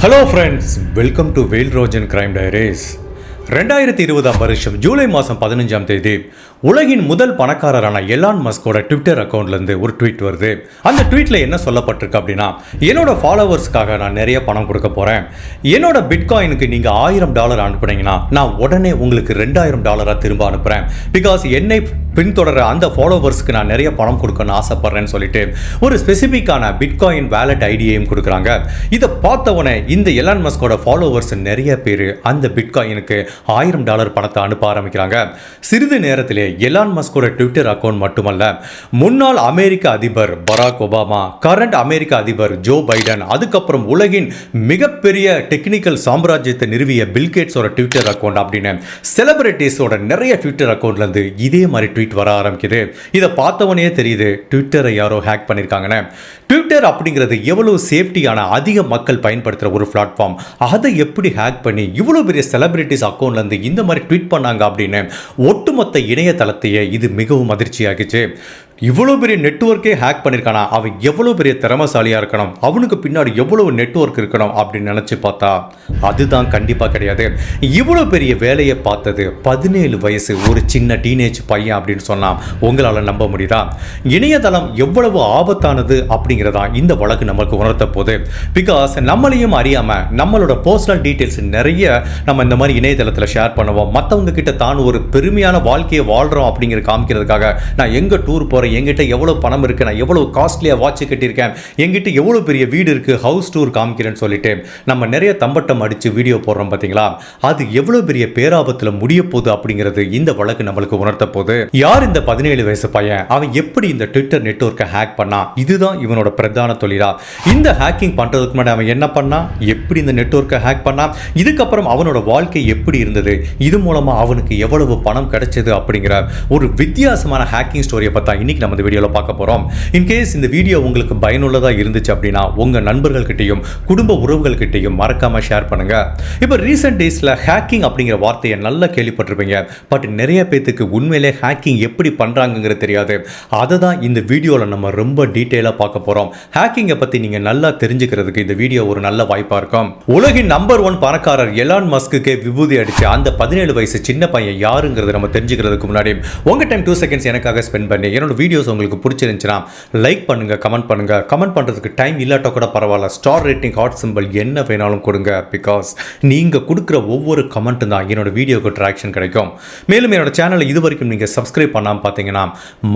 Hello friends, welcome to Vel Rojan crime diaries. 2020 வருஷம் ஜூலை மாதம் 15ஆம் தேதி உலகின் முதல் பணக்காரரான எலான் மஸ்கோட ட்விட்டர் அக்கௌண்ட்லேருந்து ஒரு ட்வீட் வருது. அந்த ட்வீட்டில் என்ன சொல்லப்பட்டிருக்கு அப்படின்னா, என்னோட ஃபாலோவர்ஸ்க்காக நான் நிறைய பணம் கொடுக்க போகிறேன். என்னோட பிட்காயினுக்கு நீங்கள் $1000 அனுப்புனீங்கன்னா நான் உடனே உங்களுக்கு $2000 திரும்ப அனுப்புகிறேன். பிகாஸ் என்னை பின்தொடர அந்த ஃபாலோவர்ஸ்க்கு நான் நிறைய பணம் கொடுக்கணும்னு ஆசைப்பட்றேன்னு சொல்லிட்டு ஒரு ஸ்பெசிஃபிக்கான பிட்காயின் வேலட் ஐடியையும் கொடுக்குறாங்க. இதை பார்த்தவொடனே இந்த எலான் மஸ்கோட ஃபாலோவர்ஸ் நிறைய பேர் அந்த பிட்காயினுக்கு $1000 பணத்தை அனுப்ப ஆரம்பிக்கிறாங்க. சிறிது நேரத்திலே எலான் மஸ்கோட ட்விட்டர் அக்கௌண்ட் மட்டுமல்ல, முன்னாள் அமெரிக்க அதிபர் பராக் ஒபாமா, கரண்ட் அமெரிக்க அதிபர் ஜோ பைடன், அதுக்கப்புறம் உலகின் மிகப்பெரிய டெக்னிக்கல் சாம்ராஜ்யத்தை நிறுவிய பில்கேட்ஸோட ட்விட்டர் அக்கௌண்ட் அப்படின்னு செலிபிரிட்டிஸோட நிறைய ட்விட்டர் அக்கௌண்ட்லேருந்து இதே மாதிரி ட்வீட் வர ஆரம்பிக்குது. இதை பார்த்தவனே தெரியுது ட்விட்டரை யாரோ ஹேக் பண்ணியிருக்காங்கன்னு. ட்விட்டர் அப்படிங்கிறது எவ்வளவு சேஃப்டியான, அதிக மக்கள் பயன்படுத்துகிற ஒரு பிளாட்ஃபார்ம், அதை எப்படி ஹேக் பண்ணி இவ்வளோ பெரிய செலிபிரிட்டிஸ் அக்கௌண்ட்லேருந்து இந்த மாதிரி ட்வீட் பண்ணாங்க அப்படின்னு ஒட்டுமொத்த இணையதளத்தையே இது மிகவும் அதிர்ச்சியாகிச்சு. இவ்வளோ பெரிய நெட்வொர்க்கே ஹேக் பண்ணியிருக்கானா, அவன் எவ்வளோ பெரிய திறமசாலியாக இருக்கணும், அவனுக்கு பின்னாடி எவ்வளவு நெட்வொர்க் இருக்கணும் அப்படின்னு நினச்சி பார்த்தா அதுதான் கண்டிப்பாக கிடையாது. இவ்வளோ பெரிய வேலையை பார்த்தது 17 வயசு ஒரு சின்ன டீனேஜ் பையன் அப்படின்னு சொன்னால் உங்களால் நம்ப முடியுதா? இணையதளம் எவ்வளவு ஆபத்தானது அப்படிங்கிறதா இந்த வழக்கு நமக்கு உணர்த்த போகுது. பிகாஸ் நம்மளையும் அறியாமல் நம்மளோட பர்சனல் டீட்டெயில்ஸ் நிறைய நம்ம இந்த மாதிரி இணையதளத்தில் ஷேர் பண்ணுவோம். மற்றவங்க கிட்ட தான் ஒரு பெருமையான வாழ்க்கையை வாழ்கிறோம் அப்படிங்கிற காமிக்கிறதுக்காக நான் எங்கே டூர் போகிறேன், என்கிட்ட எவ்வளோ பணம் இருக்குது, நான் எவ்வளோ காஸ்ட்லியாக வாட்ச் கட்டியிருக்கேன், என்கிட்ட எவ்வளோ பெரிய வீடு இருக்குது, ஹவுஸ் டூர் காமிக்கிறேன்னு சொல்லிட்டு நம்ம நிறைய தம்பட்டம் அடித்து வீடியோ போடுறோம் பார்த்தீங்களா? அது எவ்வளோ பெரிய பேராபத்தில் முடிய போகுது அப்படிங்கிறது இந்த வழக்கு நம்மளுக்கு உணர்த்த போகுது. யார் இந்த 17 வயசு பையன், அவன் எப்படி இந்த ட்விட்டர் நெட்வொர்க்கை ஹேக் பண்ணா? இதுதான் இவனோட பிரதான தொழிலா. இந்த ஹேக்கிங் பண்ணுறதுக்கு முன்னாடி அவன் என்ன பண்ணா, எப்படி இந்த நெட்வொர்க்கை ஹேக் பண்ணா, இதுக்கப்புறம் அவனோட வாழ்க்கை எப்படி இருந்தது, இது மூலமாக அவனுக்கு எவ்வளவு பணம் கிடைச்சது அப்படிங்கிற ஒரு வித்தியாசமான ஹேக்கிங் ஸ்டோரியை பார்த்தா இன்னைக்கு நம்ம இந்த வீடியோவில் பார்க்க போகிறோம். இன்கேஸ் இந்த வீடியோ உங்களுக்கு பயனுள்ளதாக இருந்துச்சு அப்படின்னா உங்கள் நண்பர்கள்கிட்டையும் குடும்ப உறவுகள்கிட்டையும் மறக்காமல் ஷேர் பண்ணுங்க. இப்போ ரீசெண்ட் டேஸில் ஹேக்கிங் அப்படிங்கிற வார்த்தையை நல்லா கேள்விப்பட்டிருப்பீங்க. பட் நிறைய பேத்துக்கு உண்மையிலே ஹேக்கிங் எப்படி பண்ணுறாங்கிறது தெரியாது. அதை தான் இந்த வீடியோவில் நம்ம ரொம்ப டீட்டெயிலாக பார்க்க போகிறோம். ஹேக்கிங்கை பற்றி நீங்கள் நல்லா தெரிஞ்சுக்கிறதுக்கு இந்த வீடியோ ஒரு நல்ல வாய்ப்பாக இருக்கும். உலகின் நம்பர் 1 பணக்காரர் எலான் மஸ்க்கு விபூதி அடிச்சு அந்த 17 வயசு சின்ன பையன் யாருங்கிறத நம்ம தெரிஞ்சுக்கிறதுக்கு முன்னாடி உங்கள் டைம் 2 செகண்ட்ஸ் எனக்காக ஸ்பெண்ட் பண்ணி என்னோட வீடியோஸ் உங்களுக்கு பிடிச்சிருந்துச்சுன்னா லைக் பண்ணுங்க, கமெண்ட் பண்ணுங்க. கமெண்ட் பண்ணுறதுக்கு டைம் இல்லாட்ட கூட பரவாயில்ல, ஸ்டார் ரேட்டிங், ஹார்ட் சிம்பிள் என்ன வேணாலும் கொடுங்க. பிகாஸ் நீங்கள் கொடுக்குற ஒவ்வொரு கமெண்ட்டும் தான் என்னோட வீடியோக்கு ட்ராக்ஷன் கிடைக்கும். மேலும் என்னோட சேனலை இது வரைக்கும் நீங்கள் சப்ஸ்கிரைப் பண்ணாமல் பார்த்தீங்கன்னா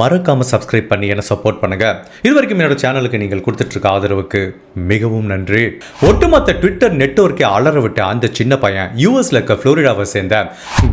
மறக்காமல் சப்ஸ்கிரைப் பண்ணி என்னை சப்போர்ட் பண்ணுங்க. இது வரைக்கும் என்னோட சேனலுக்கு நீங்கள் கொடுத்துட்டு இருக்க ஆதரவுக்கு மிகவும் நன்றி. ஒட்டுமொத்த ட்விட்டர் நெட்வொர்க்கை அலற விட்ட அந்த சின்ன பையன் யூஎஸ்ல இருக்க புளோரிடாவை சேர்ந்த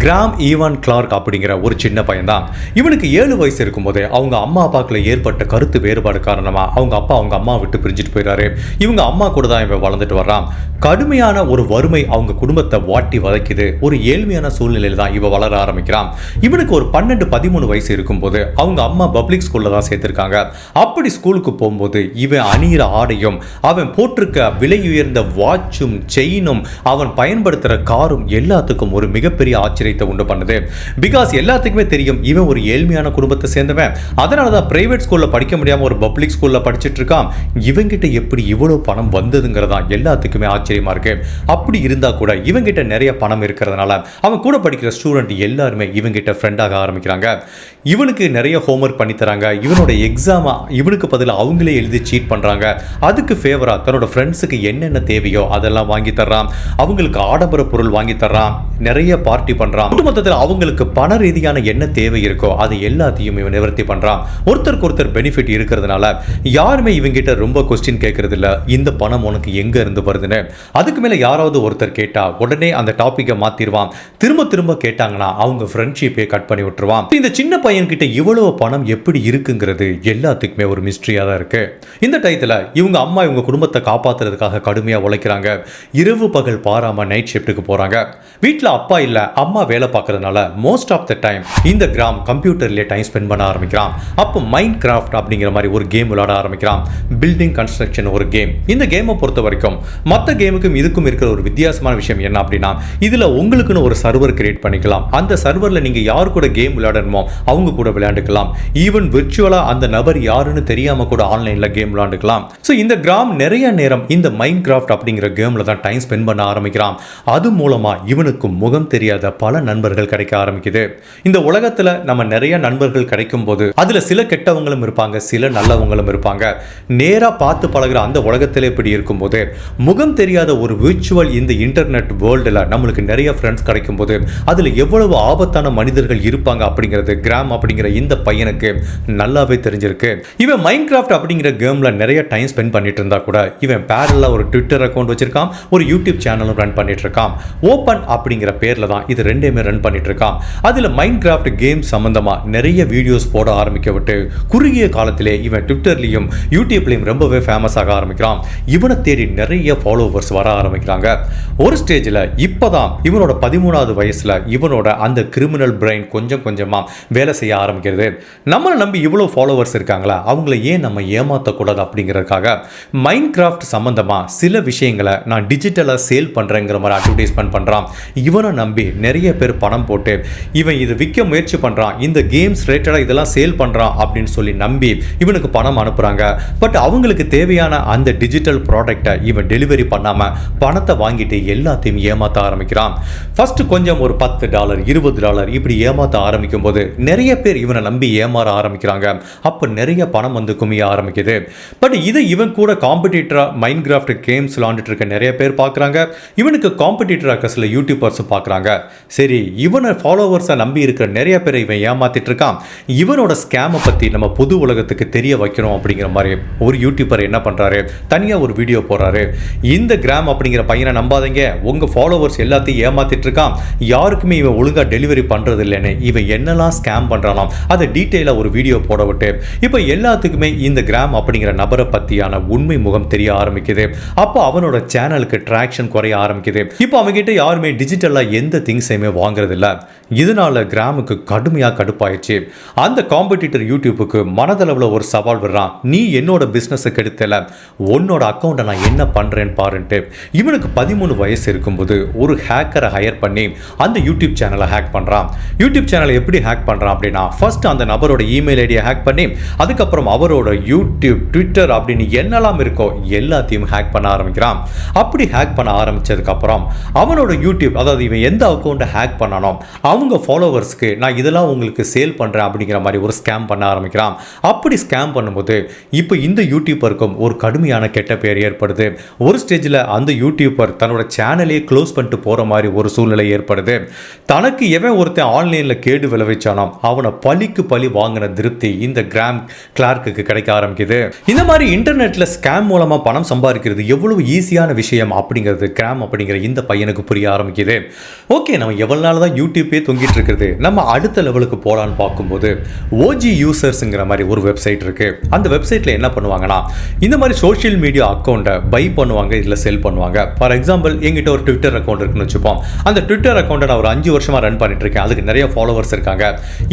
கிராம் ஈவான் கிளார்க் அப்படிங்கிற ஒரு சின்ன பையன் தான். இவனுக்கு 7 வயசு இருக்கும்போது அவங்க அம்மா அப்பாக்குள்ள ஏற்பட்ட கருத்து வேறுபாடு காரணமா அவங்க அம்மா விட்டு பிரிஞ்சுட்டு போயிடாரு. இவங்க அம்மா கூட தான் இவன் வளர்ந்துட்டு வர்றான். கடுமையான ஒரு வறுமை அவங்க குடும்பத்தை வாட்டி வதைக்குது. ஒரு ஏழ்மையான சூழ்நிலையில் தான் இவன் வளர ஆரம்பிக்கிறான். இவனுக்கு ஒரு 12-13 வயசு இருக்கும்போது அவங்க அம்மா பப்ளிக் ஸ்கூல்ல தான் சேர்த்திருக்காங்க. அப்படி ஸ்கூலுக்கு போகும்போது இவன் அணிகிற ஆடையும் அவன் போட்டிருக்க விலை உயர்ந்த வாட்சும் செயினும் அவன் பயன்படுத்துகிற காரும் எல்லாத்துக்கும் ஒரு மிகப்பெரிய ஆச்சரியத்தை உண்டு பண்ணுது. பிகாஸ் எல்லாத்துக்குமே தெரியும் இவன் ஒரு ஏழ்மையான குடும்பத்தை சேர்ந்தவன். அதனால தான் பிரைவேட் ஸ்கூலில் படிக்க முடியாமல் ஒரு பப்ளிக் ஸ்கூலில் படிச்சுட்டு இருக்கான். இவங்கிட்ட எப்படி இவ்வளோ பணம் வந்ததுங்கிறதா எல்லாத்துக்குமே ஆச்சரியமா இருக்கு. அப்படி இருந்தால் கூட இவங்கிட்ட நிறைய பணம் இருக்கிறதுனால அவன் கூட படிக்கிற ஸ்டூடெண்ட் எல்லாருமே இவங்கிட்ட ஃப்ரெண்டாக ஆரம்பிக்கிறாங்க. இவனுக்கு நிறைய ஹோம்ஒர்க் பண்ணி தராங்க. இவனோட எக்ஸாமை இவனுக்கு பதில் அவங்களே எழுதி சீட் பண்ணுறாங்க. அதுக்கு ஃபேவரா தன்னோட ஃப்ரெண்ட்ஸுக்கு என்னென்ன தேவையோ அதெல்லாம் வாங்கி தர்றான். அவங்களுக்கு ஆடம்பர பொருள் வாங்கி தர்றான். நிறைய பார்ட்டி பண்ணுறான். மொத்தத்தில் அவங்களுக்கு பண ரீதியான என்ன தேவை இருக்கோ அதை எல்லாத்தையும் இவன் நிவர்த்தி பண்ணுறான். ஒருத்தருக்கு ஒருத்தர் பெனிஃபிட் இருக்கிறதுனால யாருமே இவங்கிட்ட ரொம்ப கொஸ்டின் கேட்கறது இல்லை, இந்த பணம் உனக்கு எங்க இருந்து வருதுன்னு. அதுக்கு மேலே யாராவது ஒருத்தர் கேட்டா உடனே அந்த டாப்பிக்கை மாத்திடுவான். திரும்ப திரும்ப கேட்டாங்கன்னா அவங்க ஃப்ரெண்ட்ஷிப்பை கட் பண்ணி விட்டுருவான். இந்த சின்ன பையன்கிட்ட இவ்வளவு பணம் எப்படி இருக்குங்கிறது எல்லாத்துக்குமே ஒரு மிஸ்ட்ரியாக தான் இருக்கு. இந்த டயத்தில் இவங்க அம்மா இவங்க குடும்பத்தை காப்பாற்றுறதுக்காக கடுமையாக உழைக்கிறாங்க. இரவு பகல் பாராம நைட் ஷிஃப்ட்டுக்கு போகிறாங்க. வீட்டில் அப்பா இல்லை, அம்மா வேலை பார்க்கறதுனால மோஸ்ட் ஆஃப் த டைம் இந்த கிராம் கம்ப்யூட்டர்லேயே டைம் ஸ்பெண்ட் பண்ண ஆரம்பிக்கிறான். அப்போ மைண்ட் கிராஃப்ட் அப்படிங்கிற மாதிரி ஒரு கேம் விளையாட ஆரம்பிக்கிறான். பில்டிங் கன்ஸ்ட்ரக்ஷன் ஒரு கேம். இந்த கேமை பொறுத்த வரைக்கும் மற்ற கேமுக்கும் இதுக்கும் இருக்கிற ஒரு வித்தியாசமான விஷயம் என்ன அப்படின்னா, இதில் உங்களுக்குன்னு ஒரு சர்வர் கிரியேட் பண்ணிக்கலாம். அந்த சர்வரில் நீங்கள் யார் கூட கேம் விளையாடணுமோ அவங்க கூட விளையாண்டுக்கலாம். ஈவன் விர்ச்சுவலாக அந்த நபர் யாருன்னு தெரியாமல் கூட ஆன்லைனில் கேம் விளையாண்டுக்கலாம். ஸோ இந்த கிராம் நிறைய நேரம் இந்த மைண்ட் கிராஃப்ட் அப்படிங்கிற கேமில் தான் டைம் ஸ்பெண்ட் பண்ண ஆரம்பிக்கிறான். அது மூலமாக இவனுக்கு முகம் தெரியாத பல நண்பர்கள் கிடைக்க ஆரம்பிக்குது. இந்த உலகத்தில் நம்ம நிறைய நண்பர்கள் கிடைக்கும் போது அதில் சில கெட்டவங்களும் இருப்பாங்க, சில நல்லவங்களும் இருப்பாங்க. நேராக பார்த்து பழகிற அந்த உலகத்தில் இப்படி இருக்கும்போது முகம் தெரியாத ஒரு விர்ச்சுவல் இந்த இன்டர்நெட் வேர்ல்டில் நம்மளுக்கு நிறைய ஃப்ரெண்ட்ஸ் கிடைக்கும் போது அதில் எவ்வளவு ஆபத்தான மனிதர்கள் இருப்பாங்க அப்படிங்கிறது கிராம் அப்படிங்கிற இந்த பையனுக்கு நல்லாவே தெரிஞ்சிருக்கு. இவன் மைண்ட் கிராஃப்ட் அப்படிங்கிற கேமில் நிறைய டைம் ஸ்பெண்ட் பண்ணிட்டு இருந்தா கூட இவன் பேரலா ஒரு ட்விட்டர் அக்கௌண்ட் வச்சிருக்கான், ஒரு யூடியூப் சேனலும் ரன் பண்ணிட்டு இருக்கான். ஓப்பன் அப்படிங்கிற பேர்ல தான் இது ரெண்டையுமே ரன் பண்ணிட்டு இருக்கான். அதில் மைண்ட் கிராஃப்ட் கேம் சம்பந்தமா நிறைய வீடியோஸ் போட ஆரம்பிக்க விட்டு குறுகிய காலத்திலே இவன் ட்விட்டர்லையும் யூடியூப்லையும் ரொம்பவே ஃபேமஸ் ஆக ஆரம்பிக்கிறான். இவனை தேடி நிறைய ஃபாலோவர்ஸ் வர ஆரம்பிக்கிறாங்க. ஒரு ஸ்டேஜில் இப்போதான் இவனோட 13வது வயசுல இவனோட அந்த கிரிமினல் பிரெயின் கொஞ்சம் கொஞ்சமா வேலை செய்ய ஆரம்பிக்கிறது. நம்மளை நம்பி இவ்வளோ ஃபாலோவர்ஸ் இருக்காங்களா, அவங்கள ஏன் நம்ம ஏமாற்றக்கூடாது அப்படிங்கிறதுக்காக மைண்ட் கிராஃப்ட் சம்பந்தமாக சில விஷயங்களை நான் டிஜிட்டலாக சேல் பண்ணுறேங்கிற மாதிரி அட்வர்டைஸ்மெண்ட் பண்ணுறான். இவனை நம்பி நிறைய பேர் பணம் போட்டு இவன் இதை விற்க முயற்சி பண்ணுறான், இந்த கேம்ஸ் ரிலேட்டடாக இதெல்லாம் சேல் பண்ணுறான் அப்படின்னு சொல்லி நம்பி இவனுக்கு பணம் அனுப்புகிறாங்க. பட் அவங்களுக்கு தேவையான அந்த டிஜிட்டல் ப்ராடக்டை இவன் டெலிவரி பண்ணாமல் பணத்தை வாங்கிட்டு எல்லாத்தையும் ஏமாற்ற ஆரம்பிக்கிறான். ஃபர்ஸ்ட் கொஞ்சம் ஒரு $10 $20 இப்படி ஏமாற்ற ஆரம்பிக்கும் போது நிறைய பேர் இவனை நம்பி ஏமாற ஆரம்பிக்கிறாங்க. அப்போ நிறைய பணம் வந்து குமிய ஆரம்பிக்குது. பட் இதை இவன் கூட காம்படிட்டரா மைண்ட் கிராஃப்ட் கேம்ஸ் விளாண்டுட்டு இருக்க நிறைய பேர் பார்க்குறாங்க. இவனுக்கு காம்படிட்டராக சில யூடியூபர்ஸும் பார்க்குறாங்க. சரி, இவனை ஃபாலோவர்ஸை நம்பி இருக்கிற நிறைய பேரை இவன் ஏமாத்திட்டு இருக்கான். இவனோட ஸ்கேமை பற்றி நம்ம புது உலகத்துக்கு தெரிய வைக்கிறோம் அப்படிங்கிற மாதிரி ஒரு யூடியூபர் என்ன பண்ணுறாரு, தனியாக ஒரு வீடியோ போடுறாரு. இந்த கிராம் அப்படிங்கிற பையனை நம்பாதீங்க, உங்கள் ஃபாலோவர்ஸ் எல்லாத்தையும் ஏமாத்திட்டு இருக்கான், யாருக்குமே இவன் ஒழுங்காக டெலிவரி பண்ணுறது இல்லைன்னு இவன் என்னெல்லாம் ஸ்கேம் பண்ணுறானாம் அதை டீட்டெயிலாக ஒரு வீடியோ போட விட்டு இப்போ எல்லாத்துக்குமே இந்த கிராம் அப்படிங்கிற நபரை பற்றியான உண்மை முகம் தெரிய ஆரம்பிக்குது. அப்போ அவனோட சேனலுக்கு ட்ராக்ஷன் குறைய ஆரம்பிக்குது. இப்போ அவங்ககிட்ட யாருமே டிஜிட்டலாக எந்த திங்ஸையுமே வாங்குறது இல்லை. இதனால கிராமுக்கு கடுமையாக கடுப்பாயிடுச்சு. அந்த காம்படிட்டர் யூடியூப்புக்கு மனதளவில் ஒரு சவால் விடுறான், நீ என்னோட பிஸ்னஸை கெடுத்தல, உன்னோட அக்கௌண்ட்டை நான் என்ன பண்ணுறேன்னு பாருன்ட்டு. இவனுக்கு 13 வயசு இருக்கும்போது ஒரு ஹேக்கரை ஹையர் பண்ணி அந்த யூடியூப் சேனலை ஹேக் பண்ணுறான். யூடியூப் சேனலை எப்படி ஹேக் பண்ணுறான் அப்படின்னா, ஃபர்ஸ்ட் அந்த நபரோட இமெயில் ஐடியை ஹேக் பண்ணி அதுக்கப்புறம் அவரோட யூடியூப், ட்விட்டர் அப்படின்னு என்னெல்லாம் இருக்கோ எல்லாத்தையும் ஹேக் பண்ண ஆரம்பிக்கிறான். அப்படி ஹேக் பண்ண ஆரம்பிச்சதுக்கப்புறம் அவனோட யூடியூப், அதாவது இவன் எந்த அக்கௌண்ட்டை ஹேக் பண்ணானோ அவங்க ஃபாலோவர்ஸ்க்கு நான் இதெல்லாம் உங்களுக்கு சேல் பண்ணுறேன் அப்படிங்கிற மாதிரி ஒரு ஸ்கேம் பண்ண ஆரம்பிக்கிறான். அப்படி ஸ்கேம் பண்ணும்போது இப்போ இந்த யூடியூபருக்கும் ஒரு கடுமையான கெட்ட பேர் ஏற்படுது. ஒரு ஸ்டேஜில் அந்த யூடியூபர் தன்னோட சேனலையே க்ளோஸ் பண்ணிட்டு போகிற மாதிரி ஒரு சூழ்நிலை ஏற்படுது. தனக்கு எவன் ஒருத்தன் ஆன்லைனில் கேடு விளைவிச்சானோ அவனை பழிக்கு பழி வாங்கின திருப்தி இந்த கிராம் கிளார்க்கு கிடைக்க ஆரம்பிக்குது. இந்த மாதிரி இன்டர்நெட்ல ஸ்கேம் மூலமா பணம் சம்பாதிக்கிறது எவ்வளவு ஈஸியான விஷயம் அப்படிங்கிறது கிராம் அப்படிங்கிற இந்த பையனுக்கு புரிய ஆரம்பிக்குது. ஓகே, நம்ம எவ்வளவு நாள் தான் யூடியூப்பே தொங்கிட்டு இருக்கிறது, நம்ம அடுத்த லெவலுக்கு போலான்னு பார்க்கும்போது ஓஜி யூசர்ஸ்ங்கிற மாதிரி ஒரு வெப்சைட் இருக்கு. அந்த வெப்சைட்ல என்ன பண்ணுவாங்கன்னா, இந்த மாதிரி சோஷியல் மீடியா அக்கௌண்ட்டை பை பண்ணுவாங்க, இதுல செல் பண்ணுவாங்க. ஃபார் எக்ஸாம்பிள், எங்கிட்ட ஒரு ட்விட்டர் அக்கௌண்ட் இருக்குன்னு வச்சுப்போம். அந்த ட்விட்டர் அக்கௌண்ட்டை நான் ஒரு 5 வருஷமா ரன் பண்ணிட்டு இருக்கேன், அதுக்கு நிறைய ஃபாலோவர்ஸ் இருக்காங்க.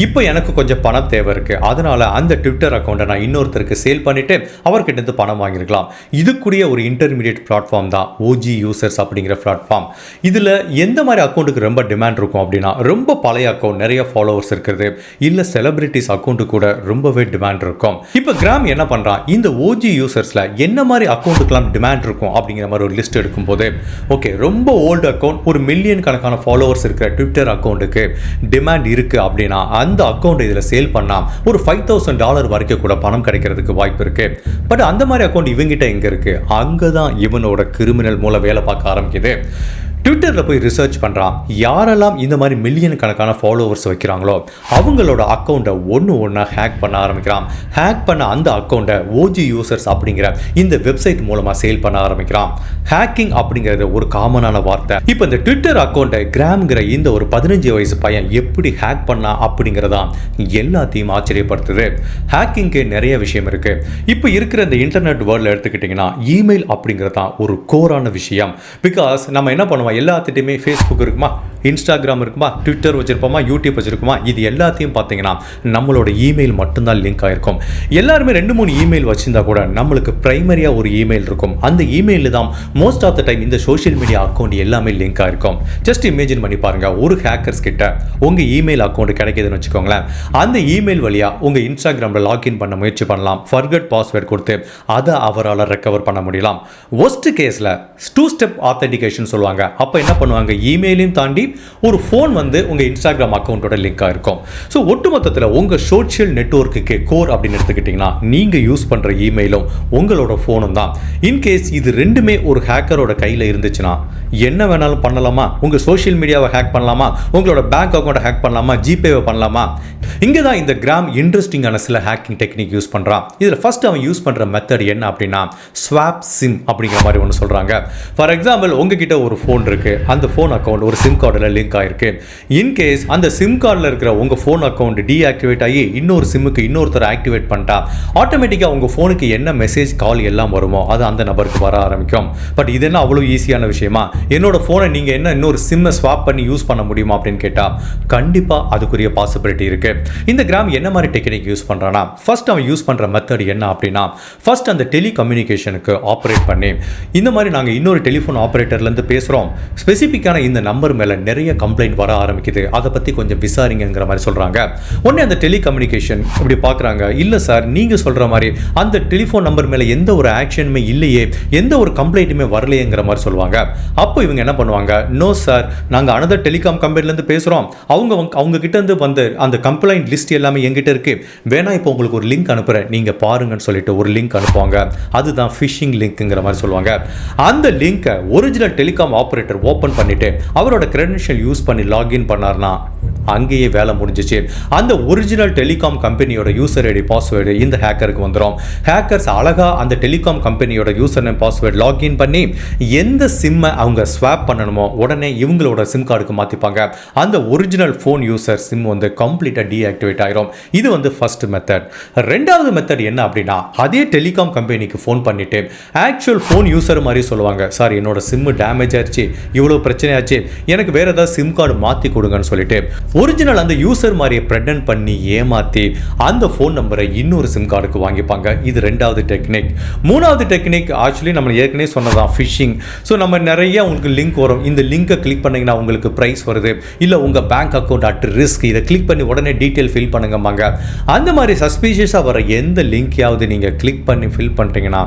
இப்போ எனக்கு கொஞ்சம் பணம் தேவை இருக்கு, அதனால அந்த ட்விட்டர் அக்கௌண்ட்டை நான் இன்னொருத்தருக்கு சேல் பண்ணிட்டு அவர்கிட்ட இருந்து பணம் வாங்கிருக்கலாம். இதுக்குரிய ஒரு இன்டர்மீடியட் பிளாட்ஃபார்ம் தான் ஓஜி யூசர்ஸ் அப்படிங்கிற பிளாட்ஃபார்ம். இதுல எந்த மாதிரி அக்கௌண்ட்டுக்கு ரொம்ப டிமாண்ட் இருக்கும் அப்படின்னா, ரொம்ப பழைய அக்கௌண்ட், நிறைய ஃபாலோவர்ஸ் இருக்கிறது, இல்ல செலிபிரிட்டிஸ் அக்கௌண்ட் கூட ரொம்பவே டிமாண்ட் இருக்கும். இப்போ கிராம் என்ன பண்றான், இந்த ஓஜி யூசர்ஸ்ல என்ன மாதிரி அக்கௌண்ட்டுக்கெல்லாம் டிமாண்ட் இருக்கும் அப்படிங்கிற மாதிரி ஒரு லிஸ்ட் எடுக்கும்போது, ஓகே, ரொம்ப ஓல்டு அக்கௌண்ட், ஒரு மில்லியன் கணக்கான ஃபாலோவர்ஸ் இருக்கிற ட்விட்டர் அக்கௌண்ட்டுக்கு டிமாண்ட் இருக்கு அப்படின்னா அந்த அக்கௌண்ட் இதுல சேல் பண்ணா ஒரு $5,000 வரைக்கும் கூட பணம் கிடைக்கிறதுக்கு வாய்ப்பு இருக்கு. பட் அந்த மாதிரி அக்கௌண்ட் இவங்கிட்ட எங்க இருக்கு, அங்கதான் இவனோட கிரிமினல் மூலம் வேலை பார்க்க ஆரம்பிக்குது. ட்விட்டரில் போய் ரிசர்ச் பண்ணுறான், யாரெல்லாம் இந்த மாதிரி மில்லியன் கணக்கான ஃபாலோவர்ஸ் வைக்கிறாங்களோ அவங்களோட அக்கௌண்ட்டை ஒன்று ஹேக் பண்ண ஆரம்பிக்கிறான். ஹேக் பண்ண அந்த அக்கௌண்ட்டை ஓஜி யூசர்ஸ் அப்படிங்கிற இந்த வெப்சைட் மூலமாக சேல் பண்ண ஆரம்பிக்கிறான். ஹேக்கிங் அப்படிங்கிறது ஒரு காமனான வார்த்தை. இப்போ இந்த ட்விட்டர் அக்கௌண்ட்டை கிராம்ங்கிற இந்த ஒரு 15 வயசு பையன் எப்படி ஹேக் பண்ணா அப்படிங்கிறதான் எல்லாத்தையும் ஆச்சரியப்படுத்துது. ஹேக்கிங்க்கு நிறைய விஷயம் இருக்கு. இப்போ இருக்கிற இந்த இன்டர்நெட் வேர்ல்டில் எடுத்துக்கிட்டிங்கன்னா இமெயில் அப்படிங்கிறது தான் ஒரு கோரான விஷயம். பிகாஸ் நம்ம என்ன பண்ணுவோம், எல்லாத்திட்டையுமே ஃபேஸ்புக் இருக்குமா, இன்ஸ்டாகிராம் இருக்குமா, ட்விட்டர் வச்சுருப்போமா, யூடியூப் வச்சுருக்குமா, இது எல்லாத்தையும் பார்த்தீங்கன்னா நம்மளோட இமெயில் மட்டும்தான் லிங்க் ஆகிருக்கும். எல்லாருமே 2-3 இமெயில் வச்சுருந்தா கூட நம்மளுக்கு ப்ரைமரியாக ஒரு இமெயில் இருக்கும். அந்த இமெயிலில் தான் மோஸ்ட் ஆஃப் த டைம் இந்த சோஷியல் மீடியா அக்கௌண்ட் எல்லாமே லிங்க் ஆகிருக்கும். ஜஸ்ட் இமேஜின் பண்ணி பாருங்கள், ஒரு ஹேக்கர்ஸ் கிட்ட உங்கள் இமெயில் அக்கௌண்ட் கிடைக்கிதுன்னு வச்சுக்கோங்களேன். அந்த இமெயில் வழியாக உங்கள் இன்ஸ்டாகிராமில் லாக்இன் பண்ண முயற்சி பண்ணலாம். ஃபர்கட் பாஸ்வேர்ட் கொடுத்து அதை அவரால் ரெக்கவர் பண்ண முடியலாம். ஒஸ்ட் கேஸில் 2 ஸ்டெப் ஆத்தென்டிகேஷன் சொல்லுவாங்க. அப்போ என்ன பண்ணுவாங்க, இமெயிலையும் தாண்டி ஒரு ஃபோன் வந்து உங்கள் இன்ஸ்டாகிராம் அக்கௌண்ட்டோட லிங்காக இருக்கும். ஸோ ஒட்டுமொத்தத்தில் உங்கள் சோஷியல் நெட்வொர்க்குக்கு கோர் அப்படின்னு எடுத்துக்கிட்டிங்கன்னா நீங்கள் யூஸ் பண்ணுற இமெயிலும் உங்களோட ஃபோனும் தான். இன்கேஸ் இது ரெண்டுமே ஒரு ஹேக்கரோட கையில் இருந்துச்சுன்னா என்ன வேணாலும் பண்ணலாமா? உங்கள் சோஷியல் மீடியாவை ஹேக் பண்ணலாமா, உங்களோட பேங்க் அக்கௌண்ட்டை ஹேக் பண்ணலாமா, ஜிபேவை பண்ணலாமா? இங்கே தான் இந்த கிராம் இன்ட்ரெஸ்டிங்கான சில ஹேக்கிங் டெக்னிக் யூஸ் பண்ணுறான். இதில் ஃபர்ஸ்ட் அவன் யூஸ் பண்ணுற மெத்தட் என்ன அப்படின்னா ஸ்வாப் சிம் அப்படிங்கிற மாதிரி ஒன்று சொல்கிறாங்க. ஃபார் எக்ஸாம்பிள் உங்ககிட்ட ஒரு ஃபோன் இருக்குது, அந்த ஃபோன் அக்கௌண்ட் ஒரு சிம் கார்டில் லிங்க் ஆகிருக்கு. இன்கேஸ் அந்த சிம் கார்டில் இருக்கிற உங்கள் ஃபோன் அக்கௌண்ட் டீஆக்டிவேட் ஆகி இன்னொரு சிம்முக்கு இன்னொருத்தர் ஆக்டிவேட் பண்ணிட்டா ஆட்டோமேட்டிக்காக உங்கள் ஃபோனுக்கு என்ன மெசேஜ் கால் எல்லாம் வருமோ அது அந்த நபருக்கு வர ஆரம்பிக்கும். பட் இது என்ன அவ்வளோ ஈஸியான விஷயமா? என்னோட ஃபோனை நீங்கள் என்ன இன்னொரு சிம்மை ஸ்வாப் பண்ணி யூஸ் பண்ண முடியுமா அப்படின்னு கேட்டால் கண்டிப்பாக அதுக்குரிய பாசிபிலிட்டி இருக்குது. இந்த கிராம் என்ன மாதிரி டெக்னிக் யூஸ் பண்ணுறான்னா ஃபர்ஸ்ட் அவன் யூஸ் பண்ணுற மெத்தட் என்ன அப்படின்னா ஃபர்ஸ்ட் அந்த டெலிகம்யூனிகேஷனுக்கு ஆப்ரேட் பண்ணி இந்த மாதிரி நாங்கள் இன்னொரு டெலிஃபோன் ஆப்ரேட்டர்லேருந்து பேசுகிறோம், ஸ்பெசிஃபிக்கான இந்த நம்பர் மேலே நிறைய கம்ப்ளைண்ட் வர ஆரம்பிக்குது, அதை பற்றி கொஞ்சம் விசாரிங்கிற மாதிரி சொல்கிறாங்க. உடனே அந்த டெலிகம்யூனிகேஷன் இப்படி பார்க்குறாங்க, இல்லை சார் நீங்கள் சொல்கிற மாதிரி அந்த டெலிஃபோன் நம்பர் மேலே எந்த ஒரு ஆக்ஷனுமே இல்லையே, எந்த ஒரு கம்ப்ளைண்ட்டுமே வரலையேங்கிற மாதிரி சொல்லுவாங்க. அப்போ இவங்க என்ன பண்ணுவாங்க, நோ சார் நாங்கள் அனதர் டெலிகாம் கம்பெனிலேருந்து பேசுகிறோம், அவங்க கிட்டேருந்து வந்து அந்த கம்ப்ளைண்ட் லிஸ்ட் எல்லாமே எங்கிட்ட இருக்குது, வேணா இப்போ உங்களுக்கு ஒரு லிங்க் அனுப்புகிறேன் நீங்கள் பாருங்கன்னு சொல்லிட்டு ஒரு லிங்க் அனுப்புவாங்க. அதுதான் ஃபிஷிங் லிங்க்குங்கிற மாதிரி சொல்லுவாங்க. அந்த லிங்கை ஒரிஜினல் டெலிகாம் ஆப்ரேட்டர் ஓப்பன் பண்ணிவிட்டு அவரோட கிரெடென்ஷியல் யூஸ் பண்ணி லாகின் பண்ணார்னா அங்கேயே வேலை முடிஞ்சிச்சு. அந்த ஒரிஜினல் டெலிகாம் கம்பெனியோட யூசர் ஐடி பாஸ்வேர்டு இந்த ஹேக்கருக்கு வந்துடும். ஹேக்கர்ஸ் அழகாக அந்த டெலிகாம் கம்பெனியோட யூசர் நேம் பாஸ்வேர்டு லாகின் பண்ணி எந்த சிம்மை அவங்க ஸ்வாப் பண்ணணுமோ உடனே இவங்களோட சிம் கார்டுக்கு மாற்றிப்பாங்க. அந்த ஒரிஜினல் ஃபோன் யூசர் சிம் வந்து கம்ப்ளீட்டாக டீஆக்டிவேட் ஆயிரும். இது வந்து ஃபர்ஸ்ட் மெத்தட். ரெண்டாவது மெத்தட் என்ன அப்படின்னா அதே டெலிகாம் கம்பெனிக்கு ஃபோன் பண்ணிட்டு ஆக்சுவல் ஃபோன் யூசர் மாதிரி சொல்லுவாங்க, சார் என்னோட சிம்மு டேமேஜ் ஆயிடுச்சு, இவ்வளோ பிரச்சனை ஆச்சு, எனக்கு வேற ஏதாவது சிம் கார்டு மாற்றி கொடுங்கன்னு சொல்லிட்டு ஒரிஜினல் அந்த யூசர் மாதிரியை ப்ரெசென்ட் பண்ணி ஏமாற்றி அந்த ஃபோன் நம்பரை இன்னொரு சிம் கார்டுக்கு வாங்கிப்பாங்க. இது ரெண்டாவது டெக்னிக். மூணாவது டெக்னிக் ஆக்சுவலி நம்ம ஏற்கனவே சொன்னதான் ஃபிஷிங். ஸோ நம்ம நிறைய உங்களுக்கு லிங்க் வரும், இந்த லிங்கை கிளிக் பண்ணிங்கன்னா உங்களுக்கு ப்ரைஸ் வருது, இல்லை உங்கள் பேங்க் அக்கௌண்ட் அட் ரிஸ்க், இதை கிளிக் பண்ணி உடனே டீட்டெயில் ஃபில் பண்ணுங்கம்பாங்க. அந்த மாதிரி சஸ்பீஷியஸாக வர எந்த லிங்கையாவது நீங்கள் கிளிக் பண்ணி ஃபில் பண்ணிட்டீங்கன்னா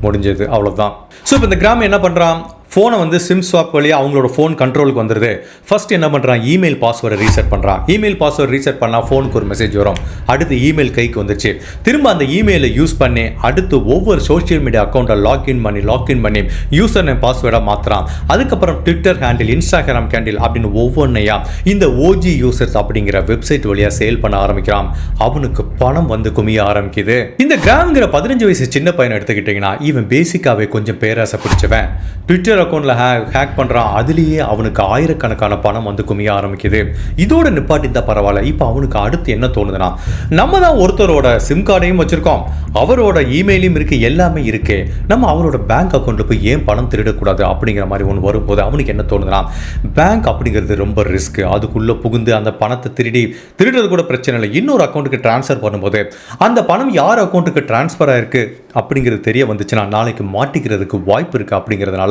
முடிஞ்சது, அவ்வளோதான். ஸோ இப்போ இந்த கிராம் என்ன பண்ணுறான், ஃபோனை வந்து சிம் ஸ்வாப் வழியாக அவங்களோட ஃபோன் கண்ட்ரோலுக்கு வந்துடுது. ஃபர்ஸ்ட் என்ன பண்ணுறான், இமெயில் பாஸ்வேர்டை ரீசெட் பண்ணுறான். இமெயில் பாஸ்வேர்டு ரீசெட் பண்ணால் ஃபோனுக்கு ஒரு மெசேஜ் வரும், அடுத்து இமெயில் கைக்கு வந்துச்சு. திரும்ப அந்த இமெயிலை யூஸ் பண்ணி அடுத்து ஒவ்வொரு சோஷியல் மீடியா அக்கௌண்ட்டை லாக்இன் பண்ணி யூசர் நேம் பாஸ்வேர்டாக மாற்றுறான். அதுக்கப்புறம் ட்விட்டர் ஹேண்டில், இன்ஸ்டாகிராம் ஹேண்டில் அப்படின்னு ஒவ்வொன்றையா இந்த ஓஜி யூசர்ஸ் அப்படிங்கிற வெப்சைட் வழியாக சேல் பண்ண ஆரம்பிக்கிறான். அவனுக்கு பணம் வந்து குமிய ஆரம்பிக்குது. இந்த கிராம்ங்கிற 15 வயசு சின்ன பையனை எடுத்துக்கிட்டிங்கன்னா இவன் பேசிக்காகவே கொஞ்சம் பேராசை பிடிச்சவன். ட்விட்டர் அக்கௌண்ட்டில் ஹேக் பண்ணுறான், அதுலேயே அவனுக்கு ஆயிரக்கணக்கான பணம் வந்து குமிய ஆரம்பிக்குது. இதோட நிப்பாட்டி தான் பரவாயில்ல. இப்போ அவனுக்கு அடுத்து என்ன தோணுதுன்னா, நம்ம தான் ஒருத்தரோட சிம் கார்டையும் வச்சுருக்கோம், அவரோட இமெயிலையும் இருக்குது, எல்லாமே இருக்கு, நம்ம அவரோட பேங்க் அக்கௌண்ட்டில் போய் ஏன் பணம் திருடக்கூடாது அப்படிங்கிற மாதிரி ஒன்று வரும்போது அவனுக்கு என்ன தோணுதுன்னா, பேங்க் அப்படிங்கிறது ரொம்ப ரிஸ்க், அதுக்குள்ளே புகுந்து அந்த பணத்தை திருடுறது கூட பிரச்சனை இல்லை, இன்னொரு அக்கௌண்ட்டுக்கு ட்ரான்ஸ்ஃபர் பண்ணும்போது அந்த பணம் யார் அக்கௌண்ட்டுக்கு ட்ரான்ஸ்ஃபர் ஆயிருக்கு அப்படிங்கிறது தெரிய வந்துச்சுன்னா நாளைக்கு மாட்டிக்கிறதுக்கு வாய்ப்பு இருக்குது. அப்படிங்கிறதுனால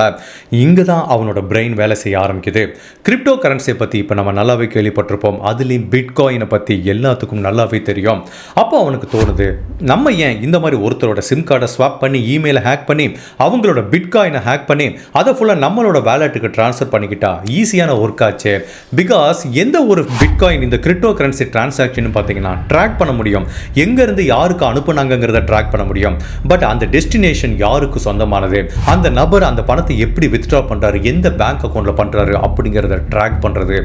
இங்கே தான் அவனோட பிரெயின் வேலை செய்ய ஆரம்பிக்குது. கிரிப்டோ கரன்சியை பற்றி இப்போ நம்ம நல்லாவே கேள்விப்பட்டிருப்போம், அதுலேயும் பிட்காயினை பற்றி எல்லாத்துக்கும் நல்லாவே தெரியும். அப்போ அவனுக்கு தோணுது, நம்ம ஏன் இந்த மாதிரி ஒருத்தரோட சிம் கார்டை ஸ்வாப் பண்ணி இமெயிலை ஹேக் பண்ணி அவங்களோட பிட்காயினை ஹேக் பண்ணி அதை ஃபுல்லாக நம்மளோட வேலெட்டுக்கு ட்ரான்ஸ்ஃபர் பண்ணிக்கிட்டா ஈஸியான ஒர்க் ஆச்சு. பிகாஸ் எந்த ஒரு பிட்காயின் இந்த கிரிப்டோ கரன்சி டிரான்சாக்ஷன் பார்த்தீங்கன்னா ட்ராக் பண்ண முடியும், எங்கேருந்து யாருக்கு அனுப்புனாங்கிறத ட்ராக் பண்ண முடியும். பட் அந்த டெஸ்டினேஷன் யாருக்கு சொந்தமானது, அந்த நபர் அந்த பணத்தை எப்படி வித்ட்ரா பண்றாரு, எந்த பேங்க் அக்கௌண்ட்ல பண்றாரு அப்படிங்கறத ட்ராக் பண்றது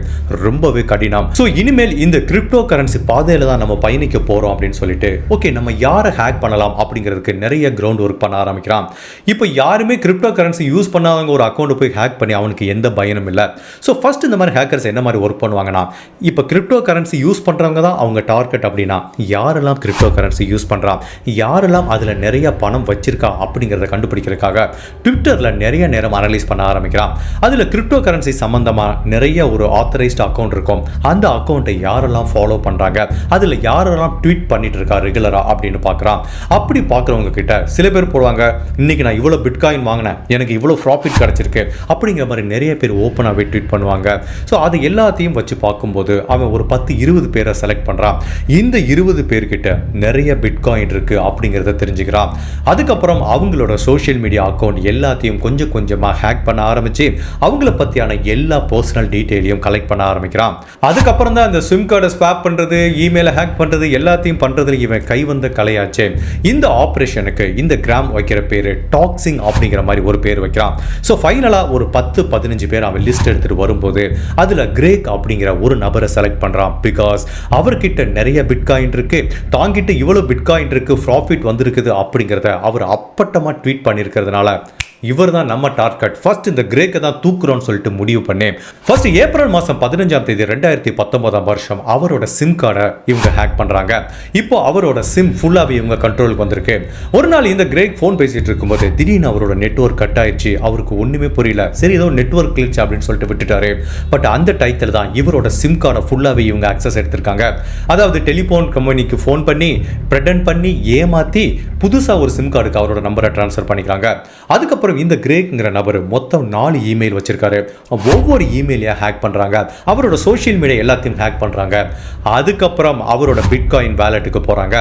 ரொம்பவே கடினம். சோ இனிமேல் இந்த கிரிப்டோ கரன்சி பாதையில தான் நம்ம பயணிக்க போறோம் அப்படின்னு சொல்லிட்டு ஓகே நம்ம யாரை ஹேக் பண்ணலாம் அப்படிங்கிறதுக்கு நிறைய கிரவுண்ட் ஒர்க் பண்ண ஆரம்பிக்கிறான். இப்போ யாருமே கிரிப்டோ கரன்சி யூஸ் பண்ணாதவங்க ஒரு அக்கௌண்ட் போய் ஹேக் பண்ணி அவனுக்கு எந்த பயனும் இல்லை. ஸோ ஃபர்ஸ்ட் இந்த மாதிரி ஹேக்கர்ஸ் என்ன மாதிரி ஒர்க் பண்ணுவாங்கன்னா, இப்போ கிரிப்டோ கரன்சி யூஸ் பண்றவங்க தான் அவங்க டார்கெட். அப்படின்னா யாரெல்லாம் கிரிப்டோ கரன்சி யூஸ் பண்றான், யாரெல்லாம் அதுல நிறைய பணம் வச்சிருக்கா அப்படிங்கிறத கண்டுபிடிக்கிறதுக்காக ட்விட்டரில் நிறைய நேரம் அனலைஸ் பண்ண ஆரம்பிக்கிறான். அதில் கிரிப்டோ கரன்சி சம்மந்தமாக நிறைய ஒரு ஆத்தரைஸ்ட் அக்கௌண்ட் இருக்கும். அந்த அக்கௌண்ட்டை யாரெல்லாம் ஃபாலோ பண்ணுறாங்க, அதில் யாரெல்லாம் ட்வீட் பண்ணிட்டு இருக்கா ரெகுலராக அப்படின்னு பார்க்குறான். அப்படி பார்க்குறவங்க கிட்ட சில பேர் போடுவாங்க, இன்னைக்கு நான் இவ்வளோ பிட்காயின் வாங்கினேன், எனக்கு இவ்வளோ ப்ராஃபிட் கிடச்சிருக்கு அப்படிங்கிற மாதிரி நிறைய பேர் ஓப்பனாகவே ட்வீட் பண்ணுவாங்க. ஸோ அது எல்லாத்தையும் வச்சு பார்க்கும்போது அவன் ஒரு 10-20 பேரை செலக்ட் பண்ணுறான். இந்த 20 பேர்கிட்ட நிறைய பிட்காயின் இருக்குது அப்படிங்கிறத தெரிஞ்சுக்கிறான். அதுக்கப்புறம் அவங்களோட சோஷியல் மீடியா அக்கௌண்ட் எல்லாத்தையும் கொஞ்சம் கொஞ்சமாக ஹேக் பண்ண ஆரம்பித்து அவங்கள பற்றியான எல்லா பர்சனல் டீட்டெயிலையும் கலெக்ட் பண்ண ஆரம்பிக்கிறான். அதுக்கப்புறம் தான் இந்த சிம் கார்டை ஸ்வாப் பண்ணுறது, இமெயிலை ஹேக் பண்ணுறது எல்லாத்தையும் பண்ணுறதுல இவன் கை வந்த கலையாச்சு. இந்த ஆப்ரேஷனுக்கு இந்த கிராம் வைக்கிற பேர் டாக்ஸிங் அப்படிங்கிற மாதிரி ஒரு பேர் வைக்கிறான். ஸோ ஃபைனலாக ஒரு 10-15 பேர் அவன் லிஸ்ட் எடுத்துகிட்டு வரும்போது அதில் கிரேக் அப்படிங்கிற ஒரு நபரை செலக்ட் பண்ணுறான். பிகாஸ் அவர்கிட்ட நிறைய பிட்காயின் இருக்கு, தாங்கிட்ட இவ்வளோ பிட்காயின் இருக்கு, ப்ராஃபிட் வந்திருக்குது அப்படிங்கிறத அவர் அப்பட்டமாக ட்வீட் பண்ணியிருக்கிறதுனால இவர் தான் நம்ம டார்கெட், ஃபர்ஸ்ட் இந்த கிரேக்கை தான் தூக்குறோம்னு சொல்லிட்டு முடிவு பண்ணேன். ஃபர்ஸ்ட் ஏப்ரல் மாதம் 15ஆம் தேதி 2019 வருஷம் அவரோட சிம் கார்டை இவங்க ஹேக் பண்ணுறாங்க. இப்போ அவரோட சிம் ஃபுல்லாகவே இவங்க கண்ட்ரோலுக்கு வந்திருக்கு. ஒரு நாள் இந்த கிரேக் ஃபோன் பேசிட்டு இருக்கும்போது திடீர்னு அவரோட நெட்வொர்க் கட் ஆயிடுச்சு. அவருக்கு ஒன்றுமே புரியல. சரி ஏதோ நெட்வொர்க் கிளிச் அப்படின்னு சொல்லிட்டு விட்டுட்டாரு. பட் அந்த டைத்தில் தான் இவரோட சிம் கார்டை ஃபுல்லாகவே இவங்க ஆக்சஸ் எடுத்திருக்காங்க. அதாவது டெலிஃபோன் கம்பெனிக்கு ஃபோன் பண்ணி ப்ரெட்டன் பண்ணி ஏமாற்றி புதுசாக ஒரு சிம் கார்டுக்கு அவரோட நம்பரை ட்ரான்ஸ்ஃபர் பண்ணிக்கிறாங்க. அதுக்கப்புறம் இந்த கிரேக்ங்கிற நபர் மொத்தம் 4 இமெயில் வச்சிருக்காரு. ஒவ்வொரு இமெயிலையா ஹேக் பண்றாங்க. அவரோட சோஷியல் மீடியா எல்லாத்தையும் ஹேக் பண்றாங்க. அதுக்கப்புறம் அவரோட பிட்காயின் வேலெட்டுக்கு போறாங்க.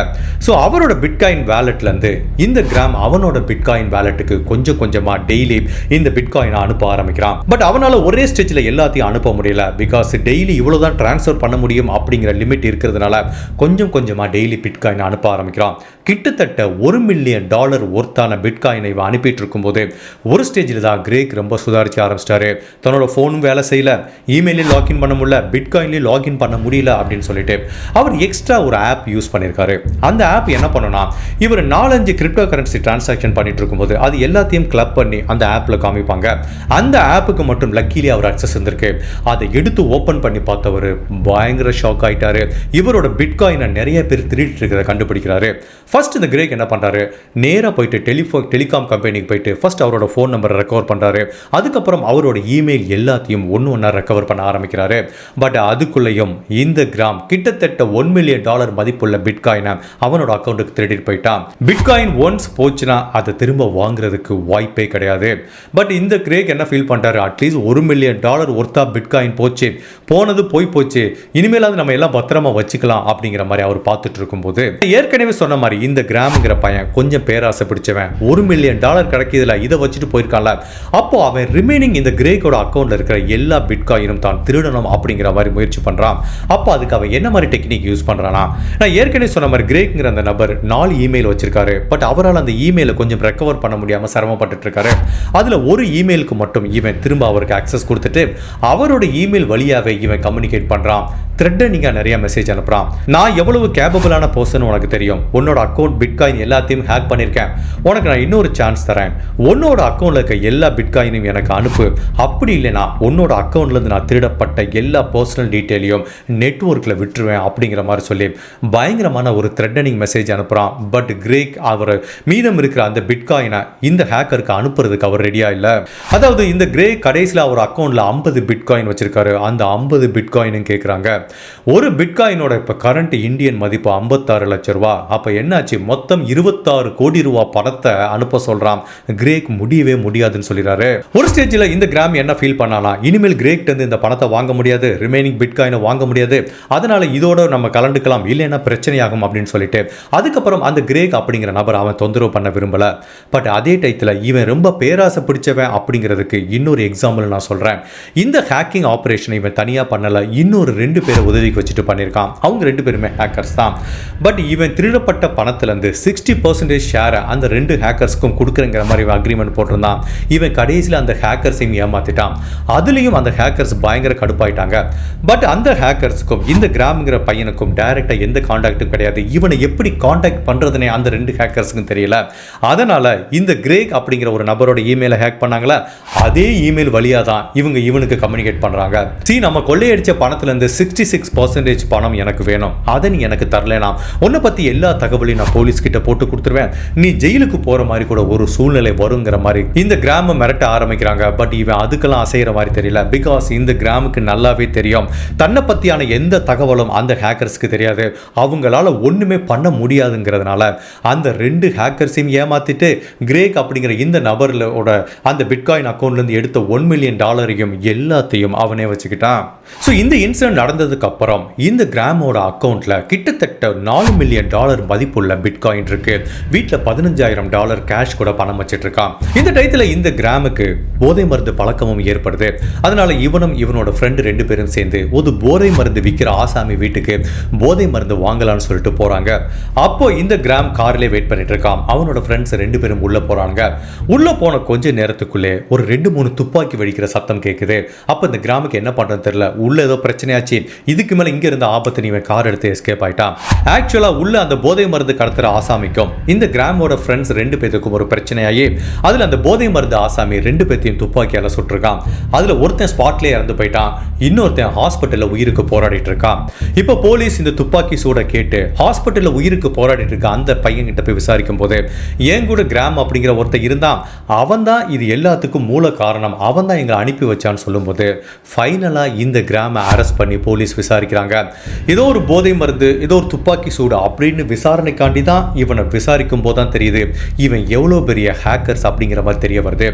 ஸோ அவரோட பிட்காயின் வேலெட்ல இருந்து இந்த கிராம் அவனோட பிட்காயின் வேலெட்டுக்கு கொஞ்சம் கொஞ்சமா டெய்லி இந்த பிட்காயினை அனுப்ப ஆரம்பிக்கிறான். பட் அவனால ஒரே ஸ்டேஜ்ல எல்லாத்தையும் அனுப்ப முடியல. பிகாஸ் டெய்லி இவ்வளவுதான் டிரான்ஸ்ஃபர் பண்ண முடியும் அப்படிங்கிற லிமிட் இருக்கிறதுனால கொஞ்சம் கொஞ்சமா டெய்லி பிட்காயின் அனுப்ப ஆரம்பிக்கிறான். கிட்டத்தட்ட $1 மில்லியன் ஒர்த்தான பிட்காயினை அனுப்பிட்டு இருக்கும்போது ஒரு ஸ்டேஜில் தான் கிரேக் ரொம்ப சுதாரிச்சு ஆரம்பிச்சிட்டாரு. தன்னோட ஃபோனும் வேலை செய்யல, இமெயிலையும் லாகின் பண்ண முடியல, பிட்காயின்லையும் லாகின் பண்ண முடியல அப்படின்னு சொல்லிட்டு அவர் எக்ஸ்ட்ரா ஒரு ஆப் யூஸ் பண்ணியிருக்காரு. அந்த ஆப் என்ன பண்ணுனா, இவர் 4-5 கிரிப்டோ கரன்சி டிரான்சாக்ஷன் பண்ணிட்டு இருக்கும்போது அது எல்லாத்தையும் கிளப் பண்ணி அந்த ஆப்பில் காமிப்பாங்க. அந்த ஆப்புக்கு மட்டும் லக்கிலி அவர் அக்சஸ் இருந்திருக்கு. அதை எடுத்து ஓப்பன் பண்ணி பார்த்தவர் பயங்கர ஷாக் ஆயிட்டாரு. இவரோட பிட்காயினை நிறைய பேர் திருடிட்டு இருக்கிறத கண்டுபிடிக்கிறாரு. ஃபர்ஸ்ட் இந்த கிரேக் என்ன பண்றாரு, நேராக போயிட்டு டெலிகாம் கம்பெனிக்கு போயிட்டு ஃபர்ஸ்ட் அவரோட ஃபோன் நம்பரை ரெக்கவர் பண்ணுறாரு. அதுக்கப்புறம் அவரோட இமெயில் எல்லாத்தையும் ஒன்று ரெக்கவர் பண்ண ஆரம்பிக்கிறாரு. பட் அதுக்குள்ளேயும் இந்த கிராம் கிட்டத்தட்ட $1 மில்லியன் மதிப்புள்ள பிட்காயினை அவனோட அக்கௌண்ட்டுக்கு திருடிட்டு போயிட்டான். பிட்காயின் ஒன்ஸ் போச்சுன்னா அதை திரும்ப வாங்குறதுக்கு வாய்ப்பே கிடையாது. பட் இந்த கிரேக் என்ன ஃபீல் பண்ணுறாரு, அட்லீஸ்ட் $1 மில்லியன் ஒர்த்தா பிட்காயின் போச்சு, போனது போச்சு, இனிமேலாவது நம்ம எல்லாம் பத்திரமா வச்சுக்கலாம் அப்படிங்கிற மாதிரி அவர் பார்த்துட்டு இருக்கும்போது ஏற்கனவே சொன்ன மாதிரி இந்த கிராம்ங்கிற பையன் கொஞ்சம் பேராசை பிடிச்சவன். $1 மில்லியன் கிடைக்குதுல, இதை வச்சுட்டு போயிருக்கான்ல. அப்போ அவன் ரிமைனிங் இந்த கிரேக்கோட அக்கௌண்ட்ல இருக்கிற எல்லா பிட்காயினும் தான் திருடணும் அப்படிங்கிற மாதிரி முயற்சி பண்றான். அப்போ அதுக்கு அவன் என்ன மாதிரி டெக்னிக் யூஸ் பண்றானா, நான் ஏற்கனவே சொன்ன மாதிரி கிரேக்ங்கிற அந்த நபர் 4 இமெயில் வச்சிருக்காரு. பட் அவரால் அந்த இமெயிலை கொஞ்சம் ரெக்கவர் பண்ண முடியாம சிரமப்பட்டு இருக்காரு. அதுல ஒரு இமெயிலுக்கு மட்டும் இவன் திரும்ப அவருக்கு ஆக்சஸ் கொடுத்துட்டு அவரோட இமெயில் வழியாவே இவன் கம்யூனிகேட் பண்றான். த்ரெட்டனிங்கா நிறைய மெசேஜ் அனுப்புறான். நான் எவ்வளவு கேபபிளான பர்சன் உனக்கு தெரியும், உன்னோட அக்கௌண்ட் பிட்காயின் எல்லாத்தையும் ஹேக் பண்ணியிருக்கேன், உனக்கு நான் இன்னொரு சான்ஸ் தரேன், உன்னோட அக்கௌண்ட்ல இருக்க எல்லா பிட்காயினையும் எனக்கு அனுப்பு, அப்படி இல்லைனா உன்னோட அக்கௌண்ட்ல இருந்து நான் திருடப்பட்ட எல்லா பர்சனல் டீட்டெயிலையும் நெட்வொர்க்ல விட்டுருவேன் அப்படிங்கிற மாதிரி சொல்லி பயங்கரமான ஒரு த்ரெட்டனிங் மெசேஜ் அனுப்புறான். பட் கிரேக் அவர் மீதம் இருக்கிற அந்த பிட்காயினை இந்த ஹேக்கருக்கு அனுப்புறதுக்கு அவர் ரெடியா இல்ல. அதாவது இந்த கிரேக் கடைசியில் அவர் அக்கௌண்ட்ல 50 பிட்காயின் வச்சிருக்காரு. அந்த 50 பிட்காயினும் கேட்குறாங்க. ஒரு பிட்காயினோட இப்ப கரண்ட் இந்தியன் மதிப்பு 56 லட்சம் ரூபாய். அப்ப என்னாச்சு, மொத்தம் 26 கோடி ரூபாய் பணத்தை அனுப்ப சொல்றான். கிரேக் முடியவே முடியாதுன்னு சொல்லிடுறாரு. ஒரு ஸ்டேஜில் இந்த கிராம் என்ன ஃபீல் பண்ணானா, இனிமேல் கிரேக் இருந்து இந்த பணத்தை வாங்க முடியாது, ரிமைனிங் பிட்காயினை வாங்க முடியாது, அதனால இதோட நம்ம கலந்துக்கலாம், இல்லைன்னா பிரச்சனையாகும் அப்படின்னு சொல்லிட்டு அதுக்கப்புறம் அந்த கிரேக் அப்படிங்கிற நபர் அவன் தொந்தரவு பண்ண விரும்பல. பட் அதே டைத்தில் இவன் ரொம்ப பேராசை பிடிச்சவன் அப்படிங்கிறதுக்கு இன்னொரு எக்ஸாம்பிள் நான் சொல்றேன். இந்த ஹேக்கிங் ஆபரேஷனை இவன் தனியா பண்ணல, இன்னொரு 2 பேரை உதவிக்கு வச்சுட்டு பண்ணியிருக்கான். அவங்க 2 பேருமே ஹேக்கர்ஸ் தான். பட் இவன் திருடப்பட்ட பணத்திலிருந்து 60% ஷேரை அந்த 2 ஹேக்கர்ஸ்க்கும் கொடுக்குறங்கிற மாதிரி அக்ரிமெண்ட் போட்டிருந்தான். இவன் கடைசியில் அந்த ஹேக்கர்ஸையும் ஏமாத்திட்டான். அதுலேயும் அந்த ஹேக்கர்ஸ் பயங்கர கடுப்பாயிட்டாங்க. பட் அந்த ஹேக்கர்ஸுக்கும் இந்த கிராம்ங்கிற பையனுக்கும் டைரக்டா எந்த கான்டாக்டும் கிடையாது. இவனை எப்படி கான்டாக்ட் பண்றதுனே அந்த 2 ஹேக்கர்ஸுக்கும் தெரியல. அதனால இந்த கிரேக் அப்படிங்கிற ஒரு நபரோட இமெயிலை ஹேக் பண்ணாங்களா, அதே இமெயில் வழியா தான் இவனுக்கு கம்யூனிகேட் பண்றாங்க. நம்ம கொள்ளையடிச்ச பணத்துல இருந்து 66% பணம் எனக்கு வேணும், அதை நீ எனக்கு தரலனா உன்னை பத்தி எல்லா தகவலையும் நான் போலீஸ் கிட்ட போட்டு கொடுத்துருவேன், நீ ஜெயிலுக்கு போற மாதிரி கூட ஒரு சூழ்நிலை வருங்கிற மாதிரி இந்த கிராம மிரட்ட ஆரம்பிக்கிறாங்க. பட் இவன் அதுக்கெல்லாம் அசைகிற மாதிரி தெரியல. பிகாஸ் இந்த கிராமுக்கு நல்லாவே தெரியும் தன்னை பத்தியான எந்த தகவலும் அந்த ஹேக்கர்ஸ்க்கு தெரியாது, அவங்களால ஒண்ணுமே பண்ண முடியாதுங்கிறதுனால அந்த 2 ஹேக்கர்ஸையும் ஏமாத்திட்டு கிரேக் அப்படிங்கிற இந்த நபரோட அந்த பிட்காயின் அக்கௌண்ட்ல இருந்து எடுத்த $1 மில்லியன் எல்லாத்தையும் அவனே வச்சுக்கிட்டான். ஸோ இந்த இன்சிடென்ட் நடந்ததுக்கு அப்புறம் இந்த கிராமோட அக்கௌண்ட்ல கிட்டத்தட்ட $4 மில்லியன் மதிப்புள்ள பிட்காயின் இருக்கு. வீட்டில் $15,000 கேஷ் கூட பணம் வச்சிட்டு இருக்கான். இந்த டயத்தில் இந்த கிராமுக்கு போதை மருந்து பழக்கமும் ஏற்படுது. அதனால இவனும் இவனோட ஃப்ரெண்டு 2 பேரும் சேர்ந்து ஒரு போதை மருந்து விற்கிற ஆசாமி வீட்டுக்கு போதை மருந்து வாங்கலாம்னு சொல்லிட்டு போறாங்க. அப்போ இந்த கிராம் கார்ல வெயிட் பண்ணிட்டு இருக்கான். அவனோட ஃப்ரெண்ட்ஸ் 2 பேரும் உள்ள போறாங்க. உள்ள போன கொஞ்ச நேரத்துக்குள்ளே ஒரு 2-3 துப்பாக்கி வெடிக்கிற சத்தம் கேட்குது. அப்போ இந்த கிராமுக்கு என்ன பண்றதுன்னு தெரியல. உள்ள ஏதோ பிரச்சனையாச்சு, இதுக்கு மேல இங்க இருந்த ஆபத்து நீ கார் எடுத்து எஸ்கேப் ஆயிட்டான். ஆக்சுவலா உள்ள அந்த போதை மருந்து கடத்துற ஆசாமிக்கும் இந்த கிராமோட ஃப்ரெண்ட்ஸ் 2 பேத்துக்கும் ஒரு பிரச்சனையாகி அதுல அந்த போதை மருந்து ஆசாமி 2 பேத்தையும் துப்பாக்கியால சுட்டிருக்கான். அதுல ஒருத்தன் ஸ்பாட்லயே இறந்து போயிட்டான், இன்னொருத்தன் ஹாஸ்பிட்டல்ல உயிருக்கு போராடிட்டு இருக்கான். இப்போ போலீஸ் இந்த துப்பாக்கி சூட கேட்டு ஹாஸ்பிட்டல்ல உயிருக்கு போராடிட்டு இருக்க அந்த பையன் கிட்ட போய் விசாரிக்கும் போது ஏன் கூட கிராம் அப்படிங்கிற ஒருத்தன் இருந்தான், அவன் தான் இது எல்லாத்துக்கும் மூல காரணம், அவன் தான் எங்களை அனுப்பி வச்சான்னு சொல்லும்போது ஃபைனலா இந்த கிராம அரெஸ்ட் பண்ணி போலீஸ் விசாரிக்கிறாங்க. ஏதோ ஒரு போதை மருந்து, ஏதோ ஒரு துப்பாக்கி சூடு அப்படின்னு விசாரணைக்காண்டி தான் இவனை விசாரிக்கும் போது தான் தெரியுது இவன் எவ்வளோ பெரிய ஹேக்கர்ஸ் அப்படிங்கிற மாதிரி தெரிய வருது.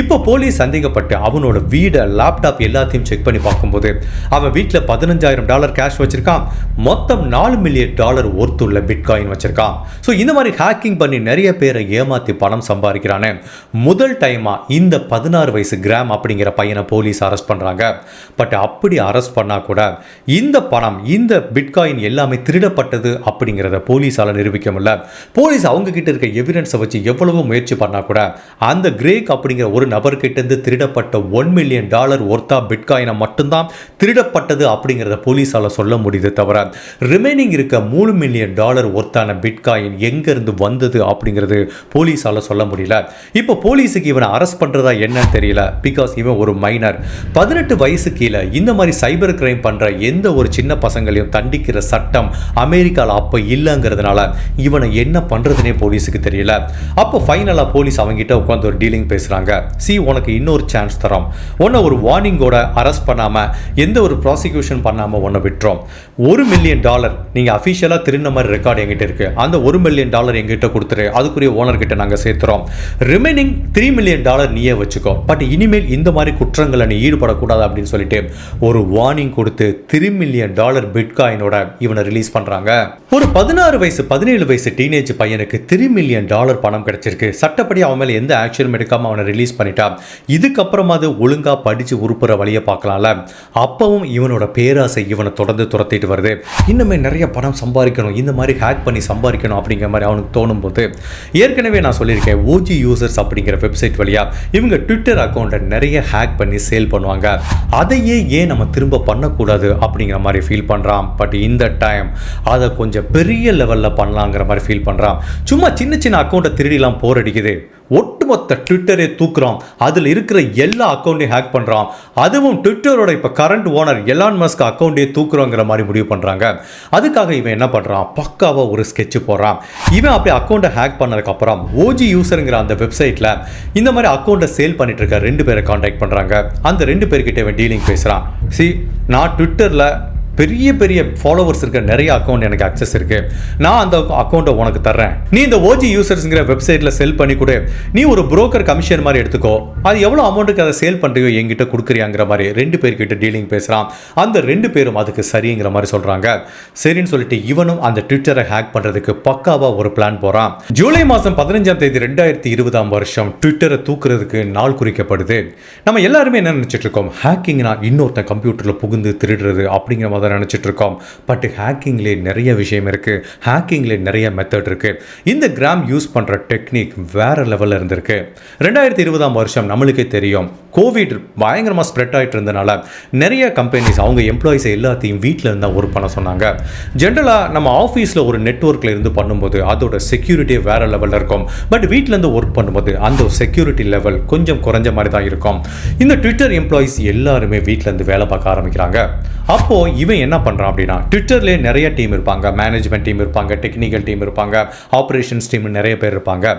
இப்போ போலீஸ் சந்தேகப்பட்டு அவனோட வீடை, லேப்டாப் எல்லாத்தையும் செக் பண்ணி பார்க்கும்போது அவன் வீட்டில் $15,000 கேஷ் வச்சிருக்கான், மொத்தம் $4 மில்லியன் ஒர்த்துள்ள பிட்காயின் வச்சிருக்கான். ஸோ இந்த மாதிரி ஹேக்கிங் பண்ணி நிறைய பேரை ஏமாத்தி பணம் சம்பாதிக்கிறானே. முதல் டைமா இந்த 16 வயசு கிராம் அப்படிங்கிற பையனை போலீஸ் அரெஸ்ட் பண்றாங்க. பட் அப்படி அரெஸ்ட் பண்ணா கூட இந்த பணம், இந்த பிட்காயின் எல்லாமே திருடப்பட்டது அப்படிங்கிறத போலீஸால நிரூபிக்க முடியல. போலீஸ் அவங்க கிட்ட இருக்க எவிடன்ஸை வச்சு எவ்வளவோ முயற்சி பண்ணா கூட அந்த கிரேக் அப்படிங்கிற ஒரு நபர்கிட்ட இருந்து திருடப்பட்ட $1 மில்லியன் ஒர்த்தா பிட்காயினை மட்டும்தான் திருடப்பட்டது அப்படிங்கிறத போலீஸால சொல்ல முடியுது. தவிர ரிமைனிங் இருக்க $3 மில்லியன் ஒர்த்தான பிட்காயின் எங்க இருந்து வந்தது அப்படிங்கிறது போலீஸால சொல்ல முடியல. இப்போ போலீஸுக்கு இவனை அரெஸ்ட் பண்றதா என்னன்னு தெரியல. பிகாஸ் இவன் ஒரு மைனர், 18 வயசு கீழே இந்த மாதிரி சைபர் கிரைம் பண்ற எந்த ஒரு சின்ன பசங்களையும் தண்டிக்கிற சட்டம் அமெரிக்கால அப்ப இல்லைங்கிறதுனால இவனை என்ன பண்றதுனே போலீஸுக்கு தெரியல. அப்போ ஃபைனலா போலீஸ் அவங்கிட்ட உட்காந்து ஒரு டீலிங் பேசுறாங்க. உனக்கு இன்னொரு சான்ஸ் தரோம், உன்னை ஒரு வார்னிங்கோட அரெஸ்ட் பண்ணாம எந்த ஒரு ப்ராசிக்யூஷன் பண்ணாம உன்னை விட்டுறோம். $1 மில்லியன் நீங்க அபிஷியலா திருந்த மாதிரி ரெக்கார்டு எங்கிட்ட இருக்கு, அந்த $1 மில்லியன் எங்கிட்ட கொடுத்துரு, அதுக்குரிய ஓனர் கிட்ட நாங்க சேர்த்துறோம். ரிமைனிங் $3 மில்லியன் நீயே வச்சுக்கோ, பட் இனிமேல் இந்த மாதிரி குற்றங்களை நீ ஈடுபடக்கூடாது அப்படின்னு சொல்லிட்டு ஒரு வார்னிங் கொடுத்து $3 மில்லியன் பிட்காயினோட இவனை ரிலீஸ் பண்றாங்க. ஒரு 16 வயசு 17 வயசு டீனேஜ் பையனுக்கு $3 மில்லியன் பணம் கிடைச்சிருக்கு. சட்டப்படி அவன் மேல எந்த ஆக்ஷனும் எடுக்காம அவனை ரிலீஸ் பண்ணிட்டா. இதுக்கப்புறமா அது ஒழுங்கா படிச்சு உருப்புற வழியை பார்க்கலாம்ல. அப்பவும் இவனோட பேராசை இவனை தொடர்ந்து துரத்திட்டு வருது. இன்னுமே நிறைய பணம் சம்பாதிக்கணும், இந்த மாதிரி ஹேக் பண்ணி சம்பாதிக்கணும் அப்படிங்கிற மாதிரி அவனுக்கு தோணும் போது, ஏற்கனவே நான் சொல்லியிருக்கேன் ஓஜி யூசர்ஸ் அப்படிங்கிற வெப்சைட் வழியா இவங்க ட்விட்டர் அக்கௌண்ட்டை நிறைய ஹேக் பண்ணி சேல் பண்ணுவாங்க. அதையே ஏன் நம்ம திரும்ப பண்ணக்கூடாது அப்படிங்கிற மாதிரி ஃபீல் பண்ணுறான். பட் இந்த டைம் அதை கொஞ்சம் பெரிய லெவலில் பண்ணலாங்கிற மாதிரி ஃபீல் பண்ணுறான். சும்மா சின்ன சின்ன அக்கௌண்ட்டை திருடிலாம் போர் அடிக்குது, ஒட்டுமொத்த ட்விட்டரே தூக்குறான், அதில் இருக்கிற எல்லா அக்கௌண்ட்டையும் ஹேக் பண்ணுறான். அதுவும் ட்விட்டரோட இப்போ கரண்ட் ஓனர் எலான் மஸ்க் அக்கௌண்ட்டே தூக்குறோங்கிற மாதிரி முடிவு பண்ணுறாங்க. அதுக்காக இவன் என்ன பண்ணுறான், பக்காவாக ஒரு ஸ்கெட்ச் போடுறான். இவன் அப்படி அக்கௌண்ட்டை ஹேக் பண்ணதுக்கப்புறம் ஓஜி யூசருங்கிற அந்த வெப்சைட்டில் இந்த மாதிரி அக்கௌண்ட்டை சேல் பண்ணிட்டு இருக்க 2 பேரை கான்டாக்ட் பண்ணுறாங்க. அந்த 2 பேர்கிட்ட இவன் டீலிங் பேசுகிறான். நான் ட்விட்டரில் பெரிய பெரிய ஃபாலோவர்ஸ் இருக்க நிறைய அக்கௌண்ட் எனக்கு அக்சஸ் இருக்கு, நான் அந்த அக்கௌண்ட்டை உனக்கு தர்றேன், நீ இந்த ஓஜி யூசர்ஸ்ங்கிற வெப்சைட்ல செல் பண்ணி கொடு, நீ ஒரு புரோக்கர் கமிஷன் மாதிரி எடுத்துக்கோ, அது எவ்வளோ அமௌண்ட்டுக்கு அதை சேல் பண்ணுறியோ என்கிட்ட கொடுக்குறியாங்கிற மாதிரி 2 பேர்கிட்ட டீலிங் பேசுகிறான். அந்த 2 பேரும் அதுக்கு சரிங்கிற மாதிரி சொல்கிறாங்க. சரின்னு சொல்லிட்டு இவனும் அந்த ட்விட்டரை ஹேக் பண்ணுறதுக்கு பக்காவாக ஒரு பிளான் போகிறான். ஜூலை மாதம் 15ஆம் தேதி 2020 ட்விட்டரை தூக்குறதுக்கு நாள் குறிக்கப்படுது. நம்ம எல்லாருமே என்ன நினச்சிட்டு இருக்கோம், ஹேக்கிங்னா இன்னொருத்தன் கம்ப்யூட்டரில் புகுந்து திருடுறது அப்படிங்கிற மாதிரி நினைச்சிட்டு இருக்கோம். பட் ஹேக்கிங்லே நிறைய விஷயம் இருக்கு, ஹேக்கிங்லே நிறைய மெத்தட் இருக்கு. இந்த கிராம் யூஸ் பண்ற டெக்னிக் வேற லெவல்ல இருந்திருக்கு. 2020 நம்மளுக்கே தெரியும், கோவிட் பயங்கரமா ஸ்ப்ரெட் ஆயிட்டு இருந்தனால நிறைய கம்பெனிஸ் அவங்க எம்ப்ளாயிஸ் எல்லாத்தையும் வீட்டில் இருந்தா ஒர்க் பண்ண சொன்னாங்க. ஜென்ரலா நம்ம ஆஃபீஸில் ஒரு நெட்வொர்க்ல இருந்து பண்ணும்போது அதோட செக்யூரிட்டி வேற லெவலில் இருக்கும். பட் வீட்டில் இருந்து ஒர்க் பண்ணும்போது அந்த செக்யூரிட்டி லெவல் கொஞ்சம் குறைஞ்ச மாதிரி தான் இருக்கும். இந்த ட்விட்டர் எம்ப்ளாயிஸ் எல்லாருமே வீட்டில் இருந்து வேலை பார்க்க ஆரம்பிக்கிறாங்க. அப்போ இவன் இவன் என்ன பண்ணுறான் அப்படின்னா, ட்விட்டர்லேயே நிறைய டீம் இருப்பாங்க, மேனேஜ்மெண்ட் டீம் இருப்பாங்க, டெக்னிக்கல் டீம் இருப்பாங்க, ஆப்ரேஷன்ஸ் டீம் நிறைய பேர் இருப்பாங்க.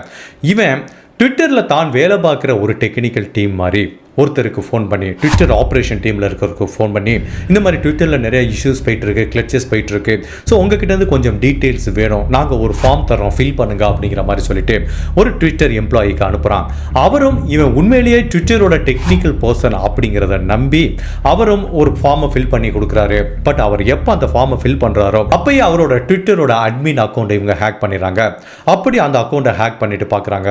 இவன் ட்விட்டரில் தான் வேலை பார்க்குற ஒரு டெக்னிக்கல் டீம் மாதிரி ஒருத்தருக்கு ஃபோன் பண்ணி, ட்விட்டர் ஆப்ரேஷன் டீமில் இருக்கிறதுக்கு ஃபோன் பண்ணி, இந்த மாதிரி ட்விட்டரில் நிறைய இஷ்யூஸ் போயிட்டுருக்கு, கிளச்சஸ் போயிட்டுருக்கு, ஸோ உங்ககிட்டேருந்து கொஞ்சம் டீட்டெயில்ஸ் வேணும், நாங்கள் ஒரு ஃபார்ம் தரோம், ஃபில் பண்ணுங்க அப்படிங்கிற மாதிரி சொல்லிட்டு ஒரு ட்விட்டர் எம்ப்ளாயிக்கு அனுப்புகிறான். அவரும் இவன் உண்மையிலேயே ட்விட்டரோட டெக்னிக்கல் பர்சன் அப்படிங்கிறத நம்பி அவரும் ஒரு ஃபார்மை ஃபில் பண்ணி கொடுக்குறாரு. பட் அவர் எப்போ அந்த ஃபார்மை ஃபில் பண்ணுறாரோ அப்போயே அவரோட ட்விட்டரோட அட்மின் அக்கௌண்ட்டை இவங்க ஹேக் பண்ணிடுறாங்க. அப்படி அந்த அக்கௌண்ட்டை ஹேக் பண்ணிட்டு பார்க்குறாங்க,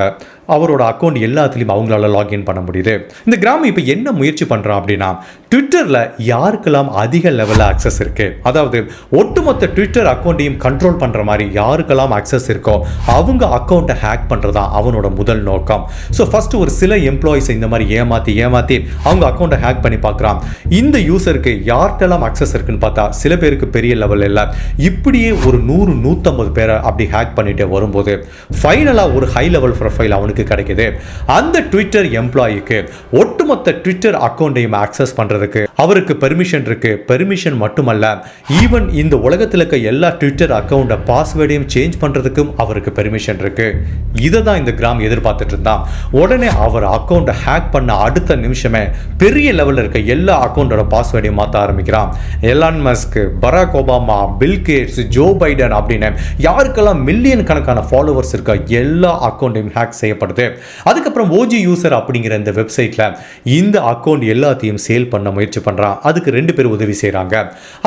அவரோட அக்கௌண்ட் எல்லாத்துலேயும் அவங்களால லாகின் பண்ண முடியுது. இந்த கிராமம் இப்போ என்ன முயற்சி பண்ணுறான் அப்படின்னா, ட்விட்டரில் யாருக்கெல்லாம் அதிக லெவலில் ஆக்சஸ் இருக்குது, அதாவது ஒட்டுமொத்த ட்விட்டர் அக்கௌண்ட்டையும் கண்ட்ரோல் பண்ணுற மாதிரி யாருக்கெல்லாம் ஆக்சஸ் இருக்கோ அவங்க அக்கௌண்ட்டை ஹேக் பண்ணுறதா அவனோட முதல் நோக்கம். ஸோ ஃபஸ்ட்டு ஒரு சில எம்ப்ளாயிஸை இந்த மாதிரி ஏமாற்றி அவங்க அக்கௌண்ட்டை ஹேக் பண்ணி பார்க்குறான். இந்த யூசருக்கு யார்கிட்டலாம் ஆக்சஸ் இருக்குன்னு பார்த்தா சில பேருக்கு பெரிய லெவலில் இல்லை, இப்படியே ஒரு 100-150 பேரை அப்படி ஹேக் பண்ணிட்டு வரும்போது ஃபைனலாக ஒரு ஹை லெவல் ப்ரொஃபைல் அவனுக்கு கிடைக்குது. அந்த ட்விட்டர் எம்ப்ளாயிக்கு ஒட்டுமொத்த ட்விட்டர் அக்கௌண்ட்டையும் ஆக்சஸ் பண்ணுறதுக்கு அவருக்கு பெர்மிஷன் இருக்கு. பெர்மிஷன் மட்டுமல்ல, ஈவன் இந்த உலகத்தில் இருக்க எல்லா ட்விட்டர் அக்கௌண்ட்டை பாஸ்வேர்டையும் சேஞ்ச் பண்ணுறதுக்கும் அவருக்கு பெர்மிஷன் இருக்கு. இதை தான் இந்த கிராம் எதிர்பார்த்துட்டு இருந்தான். உடனே அவர் அக்கௌண்ட்டை ஹேக் பண்ண அடுத்த நிமிஷமே பெரிய லெவலில் இருக்க எல்லா அக்கௌண்ட்டோட பாஸ்வேர்டையும் மாற்ற ஆரம்பிக்கிறான். Elon Musk, Barack Obama, Bill Gates, Joe Biden அப்படின்னு யாருக்கெல்லாம் மில்லியன் கணக்கான ஃபாலோவர்ஸ் இருக்க எல்லா அக்கௌண்ட்டையும் ஹேக் செய்யப்படுது. அதுக்கப்புறம் ஓஜி யூசர் அப்படிங்கிற இந்த வெப்சைட்டில் இந்த அக்கௌண்ட் எல்லாத்தையும் சேல் பண்ண முயற்சி பண்ணுறான். அதுக்கு 2 பேர் உதவி செய்கிறாங்க.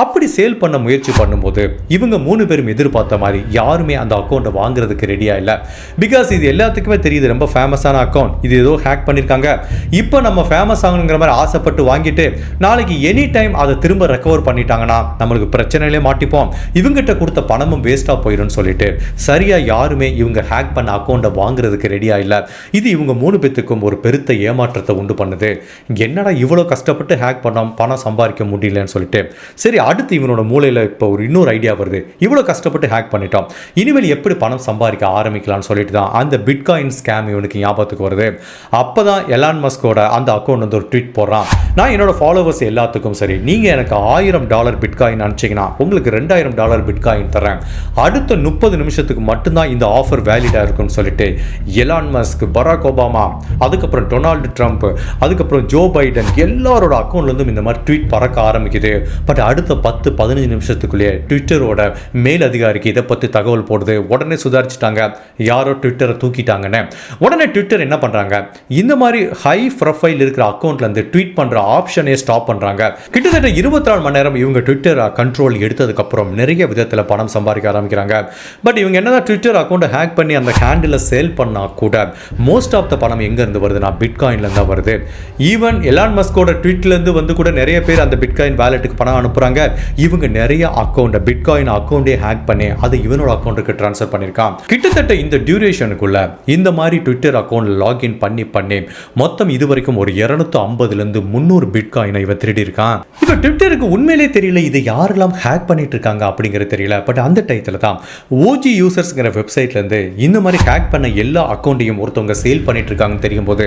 அப்படி சேல் பண்ண முயற்சி பண்ணும்போது இவங்க 3 பேரும் எதிர்பார்த்த மாதிரி யாருமே அந்த அக்கௌண்ட்டை வாங்குறதுக்கு ரெடியாக இல்லை. பிகாஸ் இது எல்லாத்துக்குமே தெரியுது, ரொம்ப ஃபேமஸான அக்கௌண்ட், இது ஏதோ ஹேக் பண்ணியிருக்காங்க, இப்போ நம்ம ஃபேமஸ் ஆகணுங்கிற மாதிரி ஆசைப்பட்டு வாங்கிட்டு நாளைக்கு எனி டைம் அதை திரும்ப ரெக்கவர் பண்ணிட்டாங்கன்னா நம்மளுக்கு பிரச்சனையிலே மாட்டிப்போம், இவங்ககிட்ட கொடுத்த பணமும் வேஸ்ட்டாக போயிடும்னு சொல்லிட்டு சரியாக யாருமே இவங்க ஹேக் பண்ண அக்கௌண்ட்டை வாங்குறதுக்கு ரெடியாக இல்லை. இது இவங்க 3 பேத்துக்கும் ஒரு பெருத்த ஏமாற்றத்தை உண்டு பண்ணுது. என்னடா இவ்வளோ கஷ்டப்பட்டு ஹேக் பண்ணோம், பணம் சம்பாதிக்க முடியலன்னு சொல்லிட்டு சரி அடுத்து இவனோட மூளையில் இப்போ இன்னொரு ஐடியா வருது. இவ்வளோ கஷ்டப்பட்டு ஹேக் பண்ணிட்டோம், இனிமேல் எப்படி பணம் சம்பாதிக்க ஆரம்பிக்கலாம்னு சொல்லிட்டு தான் அந்த பிட்காயின் ஸ்கேம் இவனுக்கு ஞாபகத்துக்கு வருது. அப்போ தான் எலான் மஸ்கோட அந்த அக்கௌண்ட் வந்து ஒரு ட்வீட் போடுறான். நான் என்னோட ஃபாலோவர்ஸ் எல்லாத்துக்கும் சரி, நீங்கள் எனக்கு $1000 பிட்காயின் அனுப்பிச்சிங்கன்னா உங்களுக்கு $2000 பிட்காயின் தரேன், அடுத்த 30 நிமிஷத்துக்கு மட்டும்தான் இந்த ஆஃபர் வேலிடாக இருக்குன்னு சொல்லிட்டு எலான் மஸ்க், பராக் ஒபாமா, அதுக்கப்புறம் டொனால்டு ட்ரம்ப், அதுக்கப்புறம் ஜோ பைடன் எல்லாரோட அக்கௌண்ட்லேருந்தும் இந்த மாதிரி ட்வீட் பறக்க ஆரம்பிக்குது. பட் அடுத்த 10-15 நிமிஷத்துக்குள்ளேயே ட்விட்டரோட மேல் அதிகாரிக்கு இதை பற்றி தகவல் போடுது. உடனே சுதாரிச்சிட்டாங்க, யாரோ ட்விட்டரை தூக்கிட்டாங்கன்னு. உடனே ட்விட்டர் என்ன பண்ணுறாங்க, இந்த மாதிரி ஹை ப்ரொஃபைல் இருக்கிற அக்கௌண்ட்லேருந்து ட்வீட் பண்ணுற ஆப்ஷனே ஸ்டாப் பண்ணுறாங்க. கிட்டத்தட்ட 24 மணி நேரம் இவங்க ட்விட்டர் கண்ட்ரோல் எடுத்ததுக்கப்புறம் நிறைய விதத்தில் பணம் சம்பாதிக்க ஆரம்பிக்கிறாங்க. பட் இவங்க என்னதான் ட்விட்டர் அக்கௌண்ட்டை ஹேக் பண்ணி அந்த ஹேண்டில் சேல் பண்ணால் கூட மோஸ்ட் ஆஃப் த பணம் எங்கேருந்து வருதுன்னா பிட்காயின்லேருந்து தான் வருது. ஈவன் எலான் மஸ்கோட ட்வீட்லேருந்து வந்து கூட நிறைய பேர் அந்த பிட்காயின் வேலெட்டுக்கு பணம் அனுப்புகிறாங்க. இவங்க நிறைய அக்கௌண்ட்டை பிட்காயின் அக்கௌண்ட்டே ஹேக் பண்ணி அதை இவனோட அக்கௌண்ட்டுக்கு ட்ரான்ஸ்ஃபர் பண்ணியிருக்கான். கிட்டத்தட்ட இந்த டியூரேஷனுக்குள்ள இந்த மாதிரி ட்விட்டர் அக்கௌண்ட் லாகின் பண்ணி மொத்தம் இது வரைக்கும் ஒரு 250லேருந்து 300 பிட்காயினை இவன் திருடி இருக்கான். இப்போ ட்விட்டருக்கு உண்மையிலே தெரியல இது யாரெல்லாம் ஹேக் பண்ணிட்டு இருக்காங்க அப்படிங்கிறது தெரியல. பட் அந்த டைத்தில் தான் ஓஜி யூசர்ஸ்ங்கிற வெப்சைட்லேருந்து இந்த மாதிரி ஹேக் பண்ண எல்லா அக்கௌண்ட்டையும் ஒருத்தவங்க சேல் பண்ணிட்டு இருக்காங்கன்னு தெரியும் போது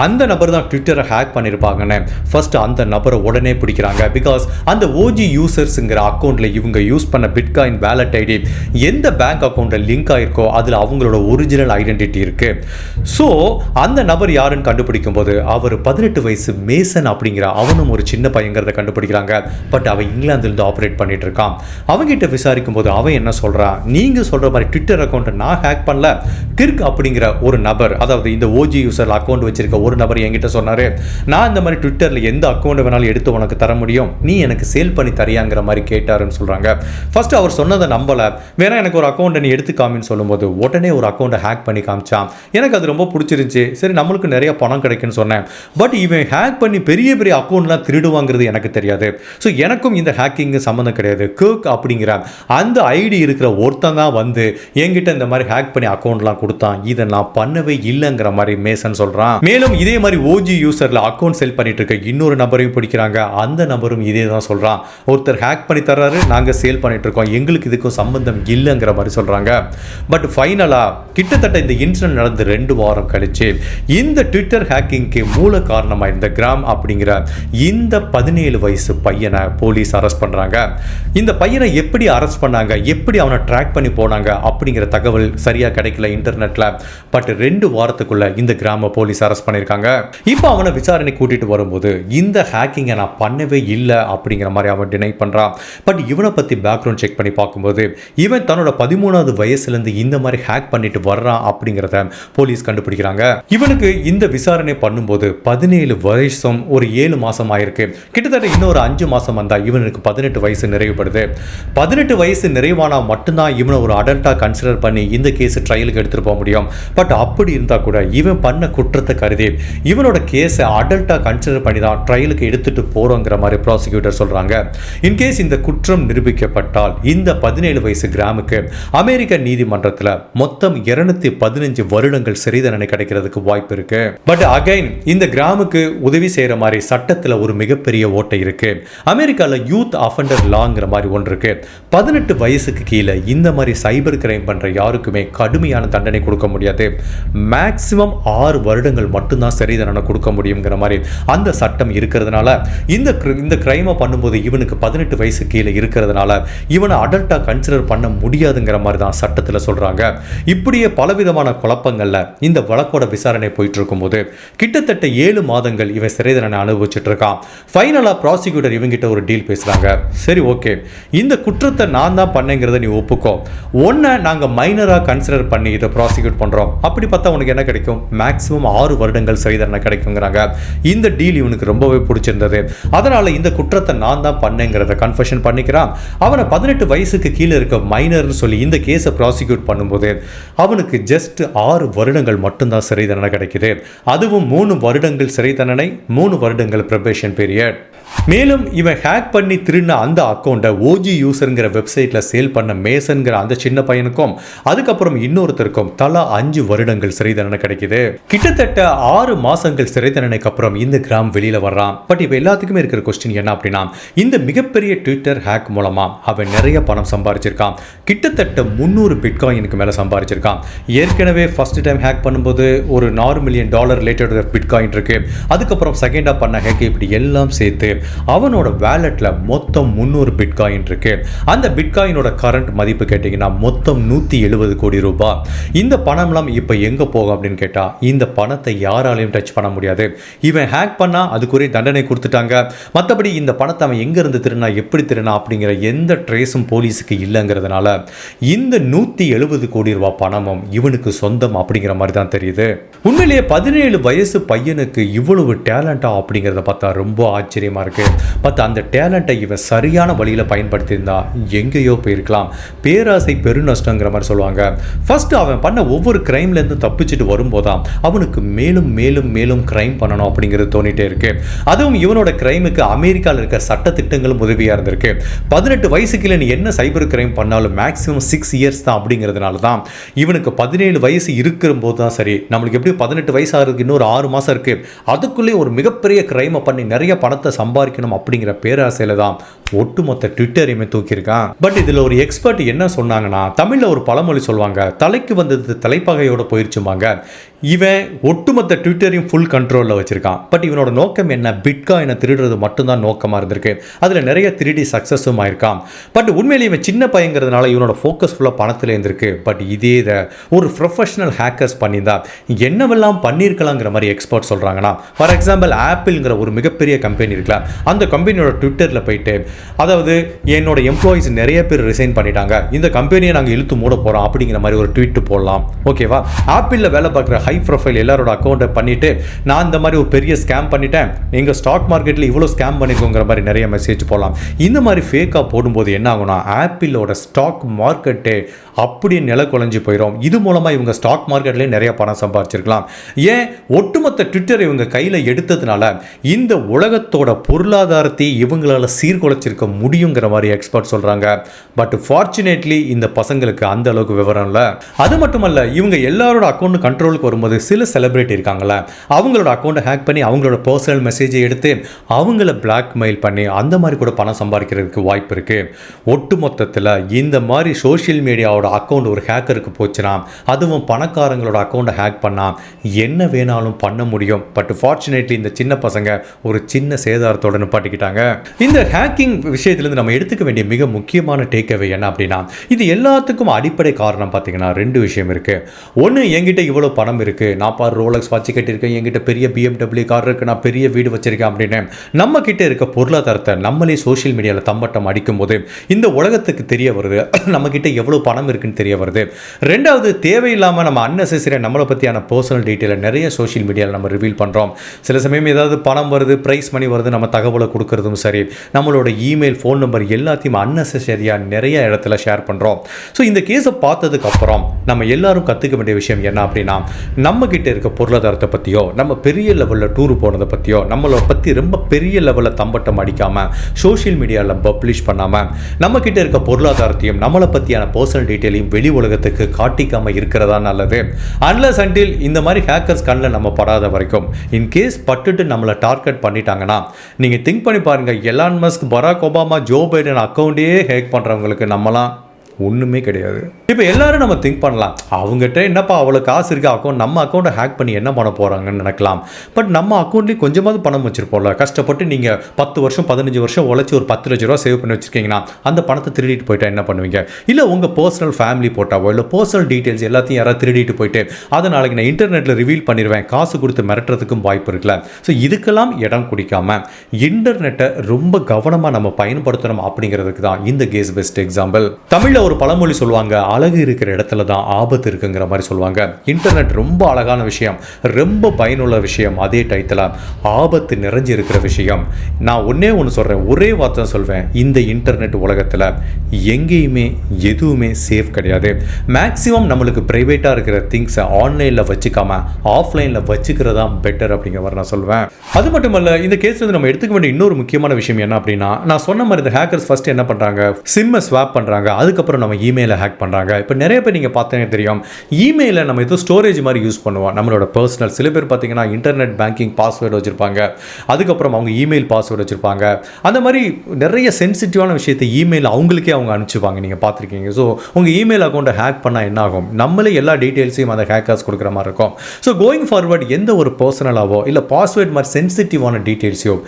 அந்த நபர் தான் ட்விட்டரை ஹேக் பண்ணியிருப்பாங்கன்னு ஃபர்ஸ்ட் அந்த நபரை உடனே பிடிக்கிறாங்க. பிகாஸ் அந்த ஓஜி யூசர்ஸுங்கிற அக்கௌண்ட்டில் இவங்க யூஸ் பண்ண பிட்காயின் வேலட் ஐடி எந்த பேங்க் அக்கௌண்ட்டில் லிங்க் ஆயிருக்கோ அதில் அவங்களோட ஒரிஜினல் ஐடென்டிட்டி இருக்கு. ஸோ அந்த நபர் யாருன்னு கண்டுபிடிக்கும் போது அவர் 18 வயசு மேசன் அப்படிங்கிற அவனும் ஒரு சின்ன பையங்கிறத கண்டுபிடிக்கிறாங்க. பட் அவன் இங்கிலாந்துலேருந்து ஆப்ரேட் பண்ணிட்டு இருக்கான். அவங்ககிட்ட விசாரிக்கும் போது அவன் என்ன சொல்றான், நீங்க சொல்ற மாதிரி ட்விட்டர் அக்கௌண்ட்டை நான் ஹேக் பண்ணல, கிர்க் அப்படிங்கிற ஒரு நபர், அதாவது இந்த ஓஜி யூசர் அக்கௌண்ட் வச்சிருக்க ஒரு நபர் என்கிட்ட சொன்னாரு, நான் இந்த மாதிரி ட்விட்டரில் எந்த அக்கௌண்ட் வேணாலும் எடுத்து உனக்கு தர முடியும், நீ எனக்கு சேல் பண்ணி தரியாங்கிற மாதிரி கேட்டாருன்னு சொல்றாங்க. ஃபர்ஸ்ட் அவர் சொன்னதை நம்பல, வேணா எனக்கு ஒரு அக்கௌண்ட்டை நீ எடுத்து காமின்னு சொல்லும்போது உடனே ஒரு அக்கௌண்ட்டை ஹேக் பண்ணி காமிச்சான். எனக்கு அது ரொம்ப பிடிச்சிருந்துச்சு, சரி நம்மளுக்கு நிறைய பணம் கிடைக்குன்னு சொன்னேன். பட் இவன் ஹேக் பண்ணி பெரிய பெரிய அக்கௌண்ட்லாம் திருடுவாங்கிறது எனக்கு தெரியாது. ஸோ எனக்கும் இந்த ஹேக்கிங்கு சம்மந்தம் கிடையாது. கிர்க் அப்படிங்கிற அந்த ஐடி இருக்கிற ஒருத்தன் தான் வந்து என்கிட்ட இந்த மாதிரி ஹேக் பண்ணி அக்கௌண்ட்லாம் கொடுத்தான், இதை நான் பண்ணவே இல்லைங்கிற மாதிரி மேசன் சொல்றான். மேலும் இதே மாதிரி ஓஜி யூசர்ல அக்கௌண்ட் செல் பண்ணிட்டு இருக்க இன்னொரு நபரையும் நபரையும் பிடிக்கிறாங்க. அந்த நபரும் இதே தான் சொல்கிறான். ஒருத்தர் ஹேக் பண்ணி தர்றாரு, நாங்கள் சேல் பண்ணிட்டு இருக்கோம், எங்களுக்கு இதுக்கும் சம்பந்தம் இல்லைங்கிற மாதிரி சொல்கிறாங்க. பட் ஃபைனலாக கிட்டத்தட்ட இந்த இன்சிடென்ட் நடந்து 2 வாரம் கழிச்சு இந்த ட்விட்டர் ஹேக்கிங்க்கு மூல காரணமாக இந்த கிராம் அப்படிங்கிற இந்த 17 வயசு பையனை போலீஸ் அரெஸ்ட் பண்ணுறாங்க. இந்த பையனை எப்படி அரெஸ்ட் பண்ணாங்க, எப்படி அவனை ட்ராக் பண்ணி போனாங்க அப்படிங்கிற தகவல் சரியாக கிடைக்கல இன்டர்நெட்டில். பட் 2 வாரத்துக்குள்ள இந்த கிராம போலீஸ் அரெஸ்ட் பண்ணியிருக்காங்க. இப்போ அவனை விசாரணை கூட்டிட்டு வரும்போது இந்த ஹேக்கிங்கை நான் பண்ணவே இல்லை அப்படிங்கிற மாதிரி அவன் டினை பண்ணுறான். பட் இவனை பற்றி பேக்ரவுண்ட் செக் பண்ணி பார்க்கும்போது இவன் தன்னோட 13வது வயசுலேருந்து இந்த மாதிரி ஹேக் பண்ணிட்டு வர்றான் அப்படிங்கிறத போலீஸ் கண்டுபிடிக்கிறாங்க. இவனுக்கு இந்த விசாரணை பண்ணும்போது 17 வருஷம் ஒரு 7 மாதம் ஆயிருக்கு. கிட்டத்தட்ட இன்னொரு 5 மாதம் வந்தால் இவனுக்கு 18 வயசு நிறைவுபடுது. 18 வயசு நிறைவானா மட்டும்தான் இவனை ஒரு அடல்ட்டாக கன்சிடர் பண்ணி இந்த கேஸ் ட்ரையலுக்கு எடுத்துகிட்டு போக முடியும். பட் அப்படி இருந்தால் கூட இவன் பண்ண குற்றத்தை கருதி இவனோட கேஸை அடல்ட்டாக கன்சிடர் பண்ணி தான் ட்ரையலுக்கு எடுத்துகிட்டு போகிறோங்கிற மாதிரி ப்ராசிக்யூட்டர் சொல்கிறாங்க. இன்கேஸ் இந்த குற்றம் நிரூபிக்கப்பட்டால் இந்த 17 வயசு கிராமுக்கு அமெரிக்க நீதிமன்றத்தில் மொத்தம் 215 வருடங்கள் சிறை தண்டனை கிடைக்கிறதுக்கு வாய்ப்பு இருக்கு. பட் அகைன் இந்த கிராமுக்கு உதவி செய்யற மாதிரி சட்டத்தில் ஒரு மிகப்பெரிய ஓட்டை இருக்கு. அமெரிக்காவில் யூத் அஃபெண்டர் லாங்கிற மாதிரி ஒன்று இருக்கு. 18 வயசுக்கு கீழே இந்த மாதிரி சைபர் கிரைம் பண்ற யாருக்குமே கடுமையான தண்டனை கொடுக்க முடியாது. மேக்சிமம் 6 வருடங்கள் மட்டும்தான் சிறை தண்டனை கொடுக்க முடியுங்கிற மாதிரி அந்த சட்டம் இருக்கிறதுனால இந்த கிரைமை பண்ணும்போது இவனுக்கு 18 வயசு கீழே இருக்கிறதுனால இவனை அடல்ட்டா கன்சிடர் பண்ண முடியாதுங்கிற மாதிரி தான் சட்டத்தில் சொல்றாங்க. இப்படியே பலவிதமான குழப்பங்கள்ல இந்த வழக்கோட விசாரணை போயிட்டு இருக்கும்போது கிட்டத்தட்ட 7 மாதங்கள் இவன் சிறை தண்டனை அனுபவிச்சுட்டு இருக்கான். ஃபைனலா ப்ராசிக்யூட்டர் இவங்கிட்ட ஒரு டீல் பேசுறாங்க. சரி ஓகே, இந்த குற்றத்தை நான் தான் பண்ணேங்கிறத நீ ஒப்புக்கோ, ஒன்றை நாங்கள் மைனராக கன்சிடர் பண்ணி இதை ப்ராசிக்யூட் பண்ணுறோம், அப்படி பார்த்தா உனக்கு என்ன கிடைக்கும், மேக்ஸிமம் 6 வருடங்கள் சிறை தண்டனை கிடைக்குங்கிறாங்க. இந்த டீல் இவனுக்கு ரொம்பவே பிடிச்சிருந்தது. அதனால் இந்த குற்றத்தை நான் தான் பண்ணேங்கிறத கன்ஃபெஷன் பண்ணிக்கிறான். அவனை 18 வயசுக்கு கீழே இருக்க மைனர்னு சொல்லி இந்த கேஸை ப்ராசிக்யூட் பண்ணும்போது அவனுக்கு ஜஸ்ட் 6 வருடங்கள் மட்டும்தான் சிறை தண்டனை கிடைக்குது. அதுவும் 3 வருடங்கள் சிறை தண்டனை, 3 வருடங்கள் ப்ரொபேஷன் பீரியட். மேலும் இவன் ஹேக் பண்ணி திருடின அந்த அக்கௌண்ட்டை ஓஜி யூசருங்கிற வெப்சைட்டில் சேல் பண்ண மேசன்கிற அந்த சின்ன பையனுக்கும் அதுக்கப்புறம் இன்னொருத்தருக்கும் தலா 5 வருடங்கள் சிறை தண்டனை கிடைக்குது. கிட்டத்தட்ட 6 மாசங்கள் சிறை தண்டனைக்கு அப்புறம் இந்த கிராம் வெளியில வர்றான். பட் இப்போ எல்லாத்துக்குமே இருக்கிற கொஸ்டின் என்ன அப்படின்னா, இந்த மிகப்பெரிய ட்விட்டர் ஹேக் மூலமா அவன் நிறைய பணம் சம்பாதிச்சிருக்கான். கிட்டத்தட்ட 300 பிட்காயினுக்கு மேலே சம்பாதிச்சிருக்கான். ஏற்கனவே ஃபர்ஸ்ட் டைம் ஹேக் பண்ணும்போது ஒரு $4 மில்லியன் ரிலேட்டட் பிட்காயின் இருக்கு. அதுக்கப்புறம் செகண்டாக பண்ண ஹேக், இப்படி எல்லாம் சேர்த்து அவனோட வேலெட்ல மொத்தம் 300 பிட்காயின் இருக்கு. அந்த பிட்காயினோட கரண்ட் மதிப்பு கேட்டீங்கன்னா மொத்தம் 170 கோடி ரூபாய். இந்த பணம்லாம் இப்போ எங்க போகும் அப்படின்னு கேட்டா, இந்த பணத்தை யாராலையும் டச் பண்ண முடியாது. இவன் ஹேக் பண்ணா அதுக்குரிய தண்டனை கொடுத்துட்டாங்க. மற்றபடி இந்த பணத்தை அவன் எங்க இருந்து திருனா, எப்படி திருனா அப்படிங்கிற எந்த ட்ரேஸும் போலீஸுக்கு இல்லைங்கிறதுனால இந்த 170 கோடி ரூபாய் பணமும் இவனுக்கு சொந்தம் அப்படிங்கிற மாதிரி தான் தெரியுது. உண்மையிலேயே 17 வயசு பையனுக்கு இவ்வளவு டேலண்டா அப்படிங்கிறத பார்த்தா ரொம்ப ஆச்சரியமா இருக்கு. பட் அந்த டேலண்ட்டை இவன் சரியான வழியில் பயன்படுத்தியிருந்தா எங்கேயோ போயிருக்கலாம். பேராசை பெருநஷ்டங்கிற மாதிரி சொல்லுவாங்க. ஃபர்ஸ்ட் அவன் பண்ண ஒவ்வொரு கிரைம்லேருந்து தப்பிச்சுட்டு வரும்போதான் அவனுக்கு மேலும் மேலும் மேலும் கிரைம் பண்ணணும் அப்படிங்கிறது தோணிட்டே இருக்கு. அதுவும் இவனோட கிரைமுக்கு அமெரிக்காவில் இருக்க சட்ட திட்டங்களும் உதவியாக இருந்திருக்கு. 18 வயசுக்கு நீ என்ன சைபர் கிரைம் பண்ணாலும் மேக்ஸிமம் 6 இயர்ஸ் தான் அப்படிங்கிறதுனால தான் இவனுக்கு 17 வயசு இருக்கிற போது தான் சரி, நம்மளுக்கு எப்படி 18 வயசு ஆகிறதுக்கு இன்னொரு 6 மாதம் இருக்கு, அதுக்குள்ளே ஒரு மிகப்பெரிய கிரைமை பண்ணி நிறைய பணத்தை சம்பாதிக்கணும் அப்படிங்கிற பேராசையில தான் ஒட்டுமொத்த ட்விட்டரையுமே தூக்கியிருக்கான். பட் இதில் ஒரு எக்ஸ்பர்ட் என்ன சொன்னாங்கன்னா, தமிழில் ஒரு பழமொழி சொல்லுவாங்க, தலைக்கு வந்தது தலைப்பகையோட போயிருச்சுமாங்க. இவன் ஒட்டுமொத்த ட்விட்டரையும் ஃபுல் கண்ட்ரோலில் வச்சிருக்கான். பட் இவனோட நோக்கம் என்ன, பிட்காயினை திருடுறது மட்டும்தான் நோக்கமாக இருந்திருக்கு. அதில் நிறைய திருடி சக்ஸஸும் ஆயிருக்கான். பட் உண்மையிலே இவன் சின்ன பையங்கிறதுனால இவனோட ஃபோக்கஸ் ஃபுல்லாக பணத்தில் இருந்திருக்கு. பட் இதே இதை ஒரு ப்ரொஃபஷனல் ஹேக்கர்ஸ் பண்ணியிருந்தா என்னவெல்லாம் பண்ணியிருக்கலாங்கிற மாதிரி எக்ஸ்பர்ட் சொல்கிறாங்கன்னா, ஃபார் எக்ஸாம்பிள் ஆப்பிள்ங்கிற ஒரு மிகப்பெரிய கம்பெனி இருக்குல்ல, அந்த கம்பெனியோட ட்விட்டரில் போயிட்டு, அதாவது என்னோட எம்ப்ளாயிஸ் நிறைய பேர் ரிசைன் பண்ணிட்டாங்க, இந்த கம்பெனியை நாங்கள் இழுத்து மூட போகிறோம் அப்படிங்கிற மாதிரி ஒரு ட்வீட் போடலாம். ஓகேவா? ஆப்பிளில் வேலை பார்க்குற ஹை ப்ரொஃபைல் எல்லாரோட அக்கௌண்ட்டை பண்ணிவிட்டு, நான் இந்த மாதிரி ஒரு பெரிய ஸ்கேம் பண்ணிட்டேன், எங்கள் ஸ்டாக் மார்க்கெட்டில் இவ்வளோ ஸ்கேம் பண்ணிக்கோங்கிற மாதிரி நிறைய மெசேஜ் போடலாம். இந்த மாதிரி ஃபேக்காக போடும்போது என்ன ஆகும்னா, ஆப்பிளோட ஸ்டாக் மார்க்கெட்டே அப்படியே நில குலைஞ்சி போயிடும். இது மூலமாக இவங்க ஸ்டாக் மார்க்கெட்லேயே நிறைய பணம் சம்பாதிச்சிருக்கலாம். ஏன், ஒட்டுமொத்த ட்விட்டர் இவங்க கையில் எடுத்ததுனால இந்த உலகத்தோட பொருளாதாரத்தை இவங்களால சீர்குலைச்சிருக்க முடியுங்கிற மாதிரி எக்ஸ்பர்ட் சொல்கிறாங்க. பட் ஃபார்ச்சுனேட்லி இந்த பசங்களுக்கு அந்த அளவுக்கு விவரம் இல்லை. அது மட்டுமல்ல, இவங்க எல்லாரோட அக்கௌண்ட் கண்ட்ரோலுக்கு வரும்போது சில செலிபிரிட்டி இருக்காங்கல்ல, அவங்களோட அக்கௌண்ட்டை ஹேக் பண்ணி அவங்களோட பர்சனல் மெசேஜை எடுத்து அவங்கள பிளாக்மெயில் பண்ணி அந்த மாதிரி கூட பணம் சம்பாதிக்கிறதுக்கு வாய்ப்பு இருக்குது. ஒட்டு மொத்தத்தில் இந்த மாதிரி சோஷியல் மீடியாவோட அக்கௌண்ட் ஒரு ஹேக்கருக்கு போச்சுன்னா, அதுவும் பணக்காரங்களோட அக்கௌண்ட்டை ஹேக் பண்ணால் என்ன வேணாலும் பண்ண முடியும். பட் ஃபார்ச்சுனேட்லி இந்த சின்ன பசங்க ஒரு சின்ன சேதாரத்தோடு நிப்பாட்டிக்கிட்டாங்க. இந்த ஹேக்கிங் விஷயத்துலேருந்து நம்ம எடுத்துக்க வேண்டிய மிக முக்கியமான டேக்அவே என்ன அப்படின்னா, இது எல்லாத்துக்கும் அடிப்படை காரணம் பார்த்தீங்கன்னா 2 விஷயம் இருக்குது. ஒன்று, என்கிட்ட இவ்வளோ பணம் இருக்குது, நான் பாரு ரோலக்ஸ் வாட்ச் கட்டியிருக்கேன், என்கிட்ட பெரிய BMW கார் இருக்குது, நான் பெரிய வீடு வச்சிருக்கேன் அப்படின்னு நம்ம கிட்ட இருக்க பொருளாதாரத்தை நம்மளே சோஷியல் மீடியாவில் தம்பட்டம் அடிக்கும்போது இந்த உலகத்துக்கு தெரிய வருது நம்ம கிட்ட எவ்வளோ பணம் இருக்குன்னு தெரிய வருது. ரெண்டாவது, தேவையில்லாமல் நம்ம அன்னெசரியாக நம்மளை பற்றியான பர்சனல் டீட்டெயிலை நிறைய சோஷியல் மீடியாவில் நம்ம ரிவீல் பண்ணுறோம். சில சமயம் ஏதாவது பணம் வருது, ப்ரைஸ் மணி வருது, நம்ம தகவலை கொடுக்கறதும் சரி, நம்மளோட இமெயில், ஃபோன் நம்பர் எல்லாத்தையும் அன்னெசரியாக நிறைய இடத்துல ஷேர் பண்ணுறோம். ஸோ இந்த கேஸை பார்த்ததுக்கு அப்புறம் நம்ம எல்லாரும் கற்றுக்க வேண்டிய விஷயம் என்ன அப்படின்னா, நம்ம கிட்ட இருக்க பொருளாதாரத்தை பற்றியோ, நம்ம பெரிய லெவலில் டூர் போனதை பற்றியோ, நம்மளை பற்றி ரொம்ப பெரிய லெவலில் தம்பட்டம் அடிக்காமல், சோஷியல் மீடியாவில் பப்ளிஷ் பண்ணாமல், நம்ம கிட்ட இருக்க பொருளாதாரத்தையும் நம்மளை பற்றியான பர்சனல் டீட்டெயிலையும் வெளி உலகத்துக்கு காட்டிக்காமல் இருக்கிறதா நல்லது. அன்லஸ் அன்டில் இந்த மாதிரி ஹேக்கர்ஸ் கண்ணில் நம்ம படாத வரைக்கும், இன்கேஸ் பட்டுட்டு நம்மளை டார்கெட் பண்ணிட்டாங்கன்னா, நீங்கள் திங்க் பண்ணி பாருங்கள், Elon Musk, Barack Obama, Joe Biden அக்கௌண்ட்டே ஹேக் பண்ணுறவங்களுக்கு நம்மலாம் ஒன்றுமே கிடையாது. இப்போ எல்லாரும் நம்ம திங்க் பண்ணலாம், அவங்ககிட்ட என்னப்பா அவ்வளோ காசு இருக்குது, அக்கௌண்ட் நம்ம அக்கௌண்ட்டை ஹேக் பண்ணி என்ன பண்ண போகிறாங்கன்னு நினைக்கலாம். பட் நம்ம அக்கௌண்ட்லேயும் கொஞ்சமாவது பணம் வச்சுருப்போம்ல. கஷ்டப்பட்டு நீங்கள் 10 வருஷம் 15 வருஷம் உழைச்சி ஒரு 10 லட்ச ரூபா சேவ் பண்ணி வச்சுருக்கீங்கன்னா அந்த பணத்தை திருடிட்டு போயிட்டா என்ன பண்ணுவீங்க? இல்லை உங்கள் பர்சனல் ஃபேமிலி போட்டாவோ, இல்லை பர்சனல் டீட்டெயில்ஸ் எல்லாத்தையும் யாராவது திருடிட்டு போயிட்டு அதை நாளைக்கு நான் இன்டர்நெட்டில் ரிவீல் பண்ணிடுவேன், காசு கொடுத்து மிரட்டுறதுக்கும் வாய்ப்பு இருக்குல்ல. ஸோ இதுக்கெல்லாம் இடம் குடிக்காமல் இன்டர்நெட்டை ரொம்ப கவனமாக நம்ம பயன்படுத்தணும் அப்படிங்கிறதுக்கு தான் இந்த கேஸ் பெஸ்ட் எக்ஸாம்பிள். தமிழில் ஒரு பழமொழி சொல்லுவாங்க, அழகு இருக்கிற இடத்துல தான் ஆபத்து இருக்குங்கிற மாதிரி சொல்லுவாங்க. இன்டர்நெட் ரொம்ப அழகான விஷயம், ரொம்ப பயனுள்ள விஷயம், அதே டயத்தில் ஆபத்து நிறைஞ்சு இருக்கிற விஷயம். நான் ஒன்னே ஒன்று சொல்கிறேன், ஒரே வார்த்தை சொல்வேன், இந்த இன்டர்நெட் உலகத்தில் எங்கேயுமே எதுவுமே சேஃப் கிடையாது. மேக்ஸிமம் நம்மளுக்கு ப்ரைவேட்டாக இருக்கிற திங்ஸை ஆன்லைனில் வச்சுக்காம ஆஃப்லைனில் வச்சுக்கிறதா பெட்டர் அப்படிங்கிற மாதிரி நான் சொல்வேன். அது மட்டும் இல்லை, இந்த கேஸில் நம்ம எடுத்துக்க வேண்டிய இன்னொரு முக்கியமான விஷயம் என்ன அப்படின்னா, நான் சொன்ன மாதிரி இந்த ஹேக்கர்ஸ் ஃபர்ஸ்ட் என்ன பண்ணுறாங்க, சிம்மை ஸ்வாப் பண்ணுறாங்க, அதுக்கப்புறம் நம்ம இமெயிலை ஹேக் பண்ணுறாங்க. இப்போ நிறைய பேர் நீங்கள் பார்த்தீங்கன்னா தெரியும், இமெயிலை நம்ம ஏதோ ஸ்டோரேஜ் மாதிரி யூஸ் பண்ணுவோம், நம்மளோட பர்சனல். சில பேர் பார்த்தீங்கன்னா இன்டர்நெட் பேங்கிங் பாஸ்வேர்டு வச்சுருப்பாங்க, அதுக்கப்புறம் அவங்க இமெயில் பாஸ்வேர்டு வச்சுருப்பாங்க. அந்த மாதிரி நிறைய சென்சிட்டிவான விஷயத்தை இமெயில் அவங்களுக்கே அவங்க அனுப்பிச்சுப்பாங்க, நீங்கள் பார்த்துருக்கீங்க. ஸோ உங்கள் இமெயில் அக்கௌண்ட்டை ஹேக் பண்ணால் என்ன ஆகும், நம்மளே எல்லா டீட்டெயில்ஸையும் அந்த ஹேக்கர்ஸ் கொடுக்குற மாதிரி இருக்கும். ஸோ கோயிங் ஃபார்வர்ட் எந்த ஒரு பர்சனலாவோ இல்லை பாஸ்வேர்ட் மாதிரி சென்சிட்டிவான டீட்டெயில்ஸையோ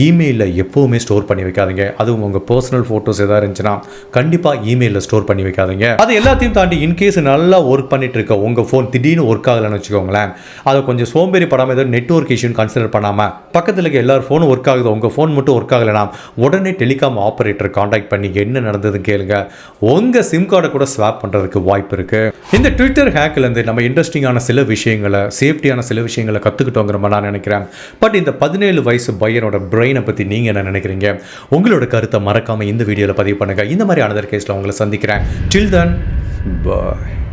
இமெயிலில் எப்போவுமே ஸ்டோர் பண்ணி வைக்காதீங்க. அதுவும் உங்கள் பர்சனல் ஃபோட்டோஸ் எதாவது இருந்துச்சுன்னா கண்டிப்பாக இமெயிலில் ஸ்டோர் பண்ணி வைக்காதீங்க. அது எல்லாத்தையும் தாண்டி இன்கேஸ் நல்லா ஒர்க் பண்ணிட்டு இருக்க உங்கள் ஃபோன் திடீர்னு ஒர்க் ஆகலைன்னு வச்சுக்கோங்களேன், அதை கொஞ்சம் சோம்பேறி படாமல் ஏதோ நெட்வொர்க் இஷ்யூன்னு கன்சிடர் பண்ணாமல், பக்கத்தில் இருக்க எல்லாரும் ஃபோனும் ஒர்க் ஆகுது, உங்கள் ஃபோன் மட்டும் ஒர்க் ஆகலைனா உடனே டெலிகாம் ஆப்ரேட்டர் காண்டாக்ட் பண்ணி என்ன நடந்ததுன்னு கேளுங்க. உங்கள் சிம் கார்டை கூட ஸ்வாப் பண்ணுறதுக்கு வாய்ப்பு இருக்குது. இந்த ட்விட்டர் ஹேக்லேருந்து நம்ம இன்ட்ரெஸ்டிங்கான சில விஷயங்களை, சேஃப்டியான சில விஷயங்களை கற்றுக்கிட்டோங்கிற மாதிரி நான் நினைக்கிறேன். பட் இந்த 17 வயசு பையனோட பிரெயினை பற்றி நீங்கள் என்ன நினைக்கிறீங்க? உங்களோட கருத்தை மறக்காமல் இந்த வீடியோவில் பதிவு பண்ணுங்கள். இந்த மாதிரி அனதர் கேஸில் உங்களை சந்திக்கிறேன். Till then, bye.